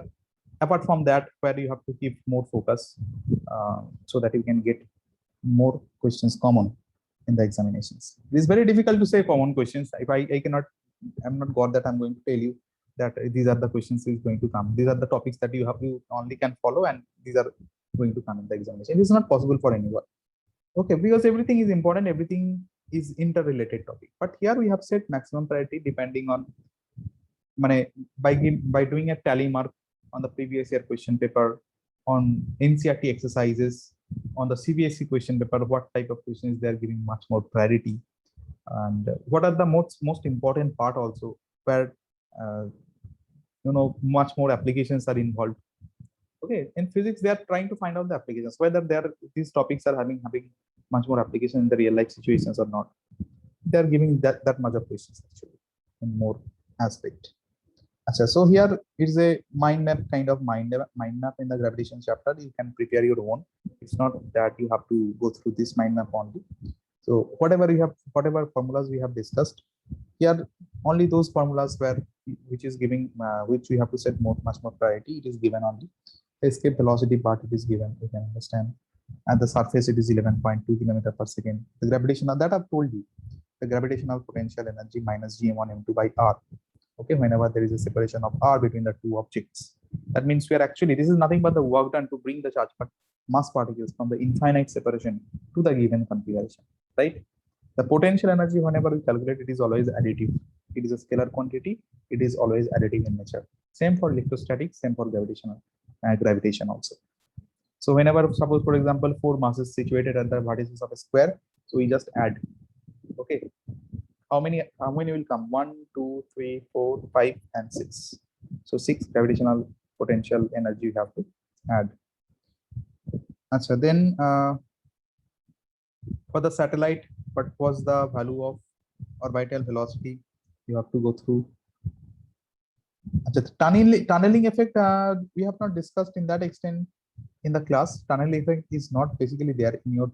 A: apart from that, where you have to keep more focus so that you can get more questions common in the examinations. It is very difficult to say common questions. If I'm not got that I'm going to tell you that these are the questions is going to come. These are the topics that you only can follow, and these are going to come in the examination. It is not possible for anyone. Okay, because everything is important, everything is interrelated topic. But here we have set maximum priority depending on by doing a tally mark on the previous year question paper, on NCERT exercises, on the CBSE question paper, what type of questions they are giving much more priority, and what are the most important part also, where much more applications are involved. Okay, in physics, they are trying to find out the applications, whether these topics are having much more application in the real life situations or not. They are giving that much of questions actually in more aspect. Achha, so here it is a mind map kind of mind map in the gravitation chapter. You can prepare your own. It's not that you have to go through this mind map only. So whatever formulas we have discussed here, only those formulas which is giving which we have to set much more priority. It is given only. The escape velocity part, it is given. You can understand. At the surface, it is 11.2 kilometer per second. The gravitational, that I've told you, the gravitational potential energy minus gm1 m2 by r. Okay, whenever there is a separation of r between the two objects, that means we are actually, this is nothing but the work done to bring the charge mass particles from the infinite separation to the given configuration, right? The potential energy, whenever we calculate, it is always additive. It is a scalar quantity. It is always additive in nature. Same for electrostatics, same for gravitation also. So whenever, suppose for example, 4 masses situated at the vertices of a square, so we just add. Okay, how many will come? 1, 2, 3, 4, 5, and 6. So 6 gravitational potential energy you have to add. And so then for the satellite, what was the value of orbital velocity? You have to go through. The tunneling effect we have not discussed in that extent in the class. Tunneling effect is not basically there in your.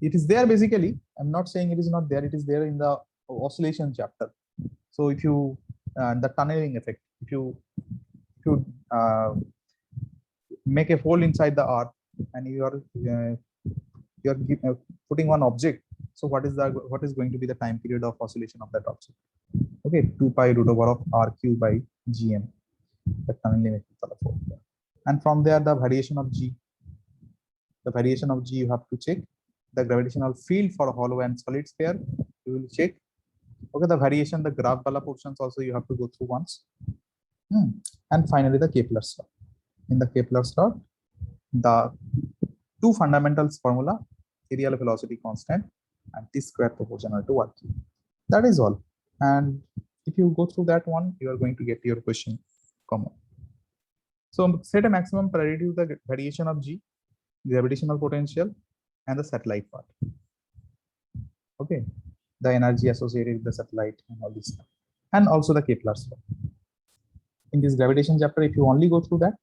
A: It is there basically. I'm not saying it is not there. It is there in the oscillation chapter. So if you the tunneling effect, if you make a hole inside the earth and you are putting one object, so what is going to be the time period of oscillation of that object? Okay, 2 pi root over of r cube by gm, the tunneling effect for the formula. And from there, the variation of g. The variation of g you have to check. The gravitational field for hollow and solid sphere you will check. Okay, the variation, the graph wala portions also you have to go through once. And finally, the Kepler's law. In the Kepler's law, the two fundamentals formula, areal velocity constant and t square proportional to r cube. That is all. And if you go through that one, you are going to get your question common. So set a maximum priority to the variation of g, gravitational potential, and the satellite part. Okay, the energy associated with the satellite and all this stuff, and also the Kepler's law. In this gravitation chapter, if you only go through that,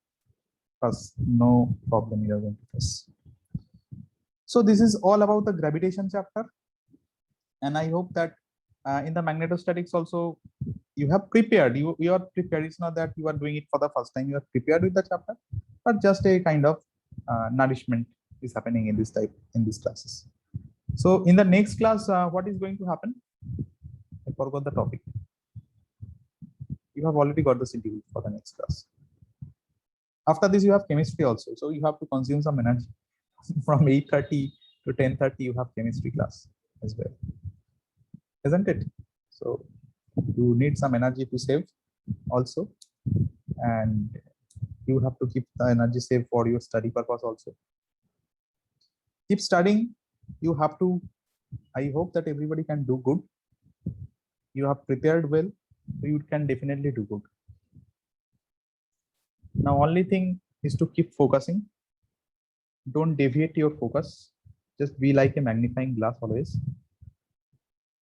A: plus no problem you are going to face. So this is all about the gravitation chapter, and I hope that in the magnetostatics also you have prepared. You are prepared. It's not that you are doing it for the first time. You are prepared with the chapter, but just a kind of nourishment is happening in these classes. So in the next class, what is going to happen? I forgot the topic. You have already got the schedule for the next class. After this, you have chemistry also. So you have to consume some energy. From 8:30 to 10:30, you have chemistry class as well, isn't it? So you need some energy to save also, and you have to keep the energy saved for your study purpose also. Keep studying. You have to. I hope that everybody can do good. You have prepared well, so you can definitely do good. Now, only thing is to keep focusing. Don't deviate your focus. Just be like a magnifying glass always.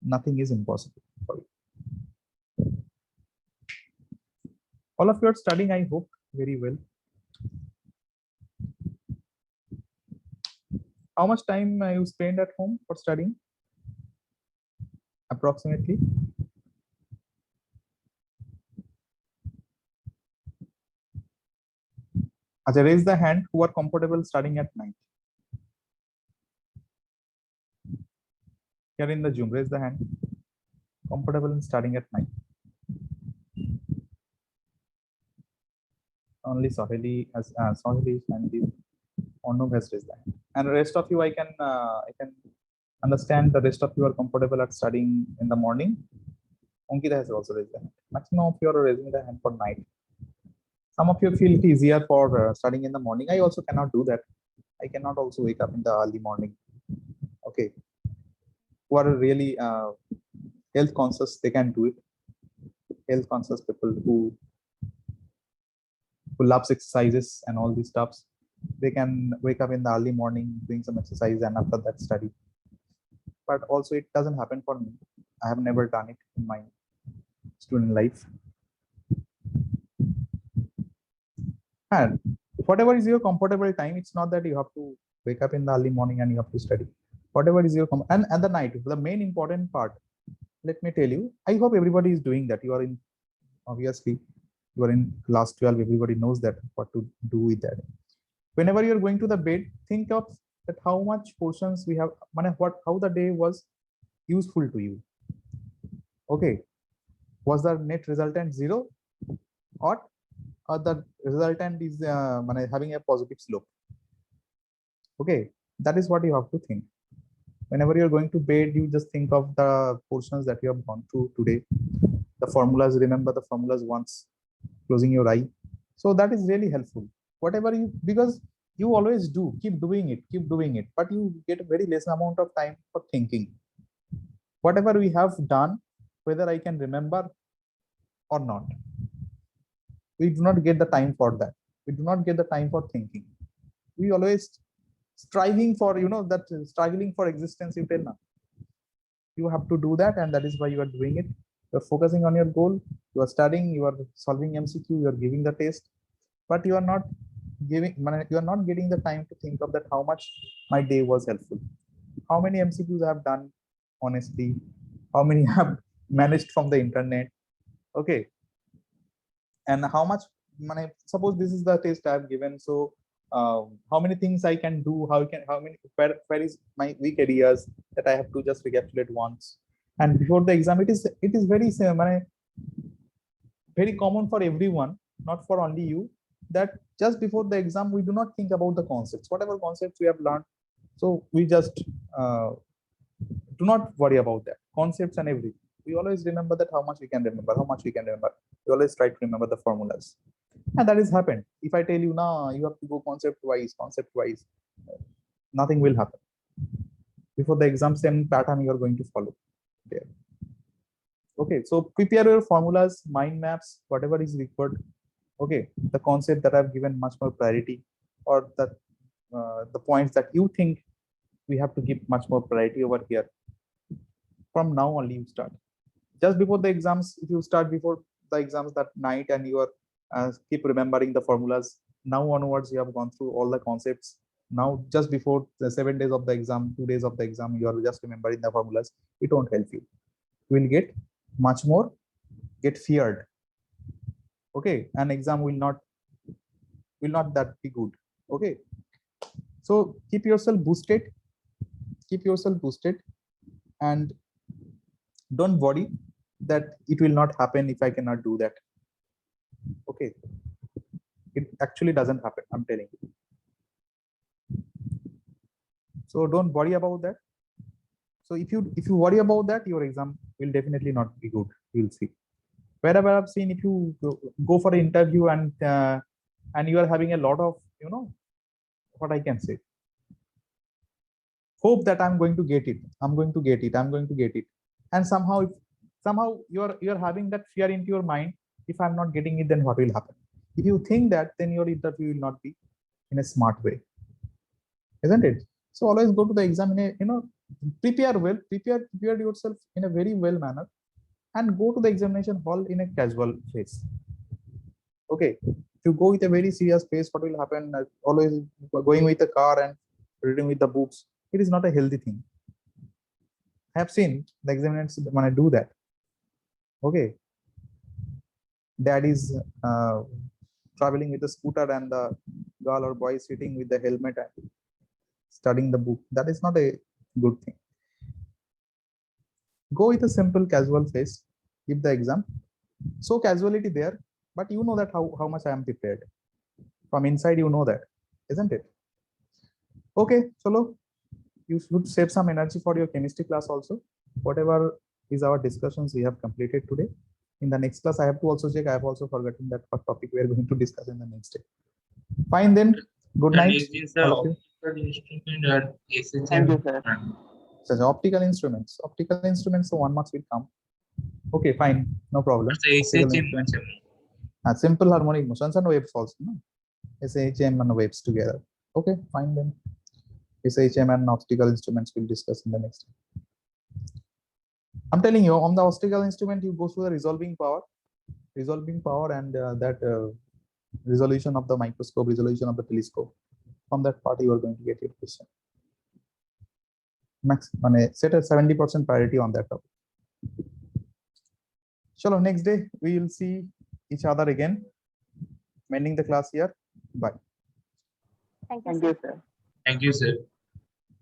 A: Nothing is impossible for you. All of you are studying, I hope, very well. How much time you spend at home for studying? Approximately? Acha, raise the hand who are comfortable studying at night. Here in the Zoom, raise the hand. Comfortable in studying at night. Only Soheli has Soheli and Ornov has raised the hand. And the rest of you, I can understand the rest of you are comfortable at studying in the morning. Ankita has also raised the hand. Maximum of you are raising the hand for night. Some of you feel it easier for studying in the morning. I also cannot do that. I cannot also wake up in the early morning. Okay. Who are really health conscious, they can do it. Health conscious people who pull-ups exercises and all these stuffs. They can wake up in the early morning doing some exercise and after that study. But also it doesn't happen for me. I have never done it in my student life. And whatever is your comfortable time, it's not that you have to wake up in the early morning and you have to study. Whatever is your and at the night, the main important part, let me tell you, I hope everybody is doing that. You are in, obviously, you are in class 12, everybody knows that what to do with that. Whenever you're going to the bed, think of that how much portions we have, how the day was useful to you. Okay, was the net resultant 0 or the resultant is having a positive slope? Okay, that is what you have to think. Whenever you're going to bed, you just think of the portions that you have gone through today. The formulas, remember the formulas once, closing your eye. So that is really helpful. Whatever you, because you always do, keep doing it, but you get a very less amount of time for thinking. Whatever we have done, whether I can remember or not, we do not get the time for that. We do not get the time for thinking. We always striving for, you know, that struggling for existence. You tell now, you have to do that, and that is why you are doing it. You're focusing on your goal, you are studying, you are solving MCQ, you are giving the test, but you are not getting the time to think of that how much my day was helpful. How many MCQs I have done honestly, how many have managed from the internet, okay, and how much, suppose this is the test I have given, so how many things I can do, where is my weak areas that I have to just recapitulate once. And before the exam, it is very very common for everyone, not for only you, that just before the exam we do not think about the concepts, whatever concepts we have learned. So we just do not worry about that concepts and everything. We always remember that how much we can remember. We always try to remember the formulas, and that is happened. If I tell you now, you have to go concept wise, nothing will happen. Before the exam, same pattern you are going to follow there. Okay, so prepare your formulas, mind maps, whatever is required. Okay, the concept that I've given much more priority, or that the points that you think we have to give much more priority over here. From now only you start. Just before the exams, if you start before the exams that night and you are keep remembering the formulas, now onwards you have gone through all the concepts. Now just before the 7 days of the exam, 2 days of the exam, you are just remembering the formulas. It won't help you. You will get much more, get feared. Okay, and exam will not that be good. Okay, so keep yourself boosted, and don't worry that it will not happen if I cannot do that. Okay, it actually doesn't happen, I'm telling you. So don't worry about that. So if you worry about that, your exam will definitely not be good. You'll see. Wherever I've seen, if you go for an interview and you are having a lot of, you know, what I can say, hope that I'm going to get it, and somehow you're having that fear into your mind. If I'm not getting it, then what will happen? If you think that, then your interview will not be in a smart way, isn't it? So always go to the exam in a, you know, prepare well, prepare yourself in a very well manner, and go to the examination hall in a casual phase. Okay, if you go with a very serious pace, what will happen? Always going with the car and reading with the books, it is not a healthy thing. I have seen the examiners when I do that. Okay, dad is traveling with the scooter and the girl or boy sitting with the helmet and studying the book. That is not a good thing. Go with a simple casual face, give the exam. So casuality there, but you know that how much I am prepared. From inside, you know that, isn't it? Okay, Chalo, you should save some energy for your chemistry class also. Whatever is our discussions we have completed today. In the next class, I have to also check. I have also forgotten that what topic we are going to discuss in the next day. Fine then. Good night. All of you.
E: Thank you, sir.
A: So optical instruments. So 1 marks will come. Okay, fine, no problem. Simple harmonic motions and waves also, no? SHM and waves together. Okay, fine then. SHM and optical instruments we'll discuss in the next. I'm telling you, on the optical instrument, you go through the resolving power, and that resolution of the microscope, resolution of the telescope. From that part, you are going to get your question. Max, set a 70% priority on that topic. Chalo, next day we will see each other again. Ending the class here. Bye.
D: Thank you,
E: Thank
D: sir.
E: you, sir.
B: Thank you, sir.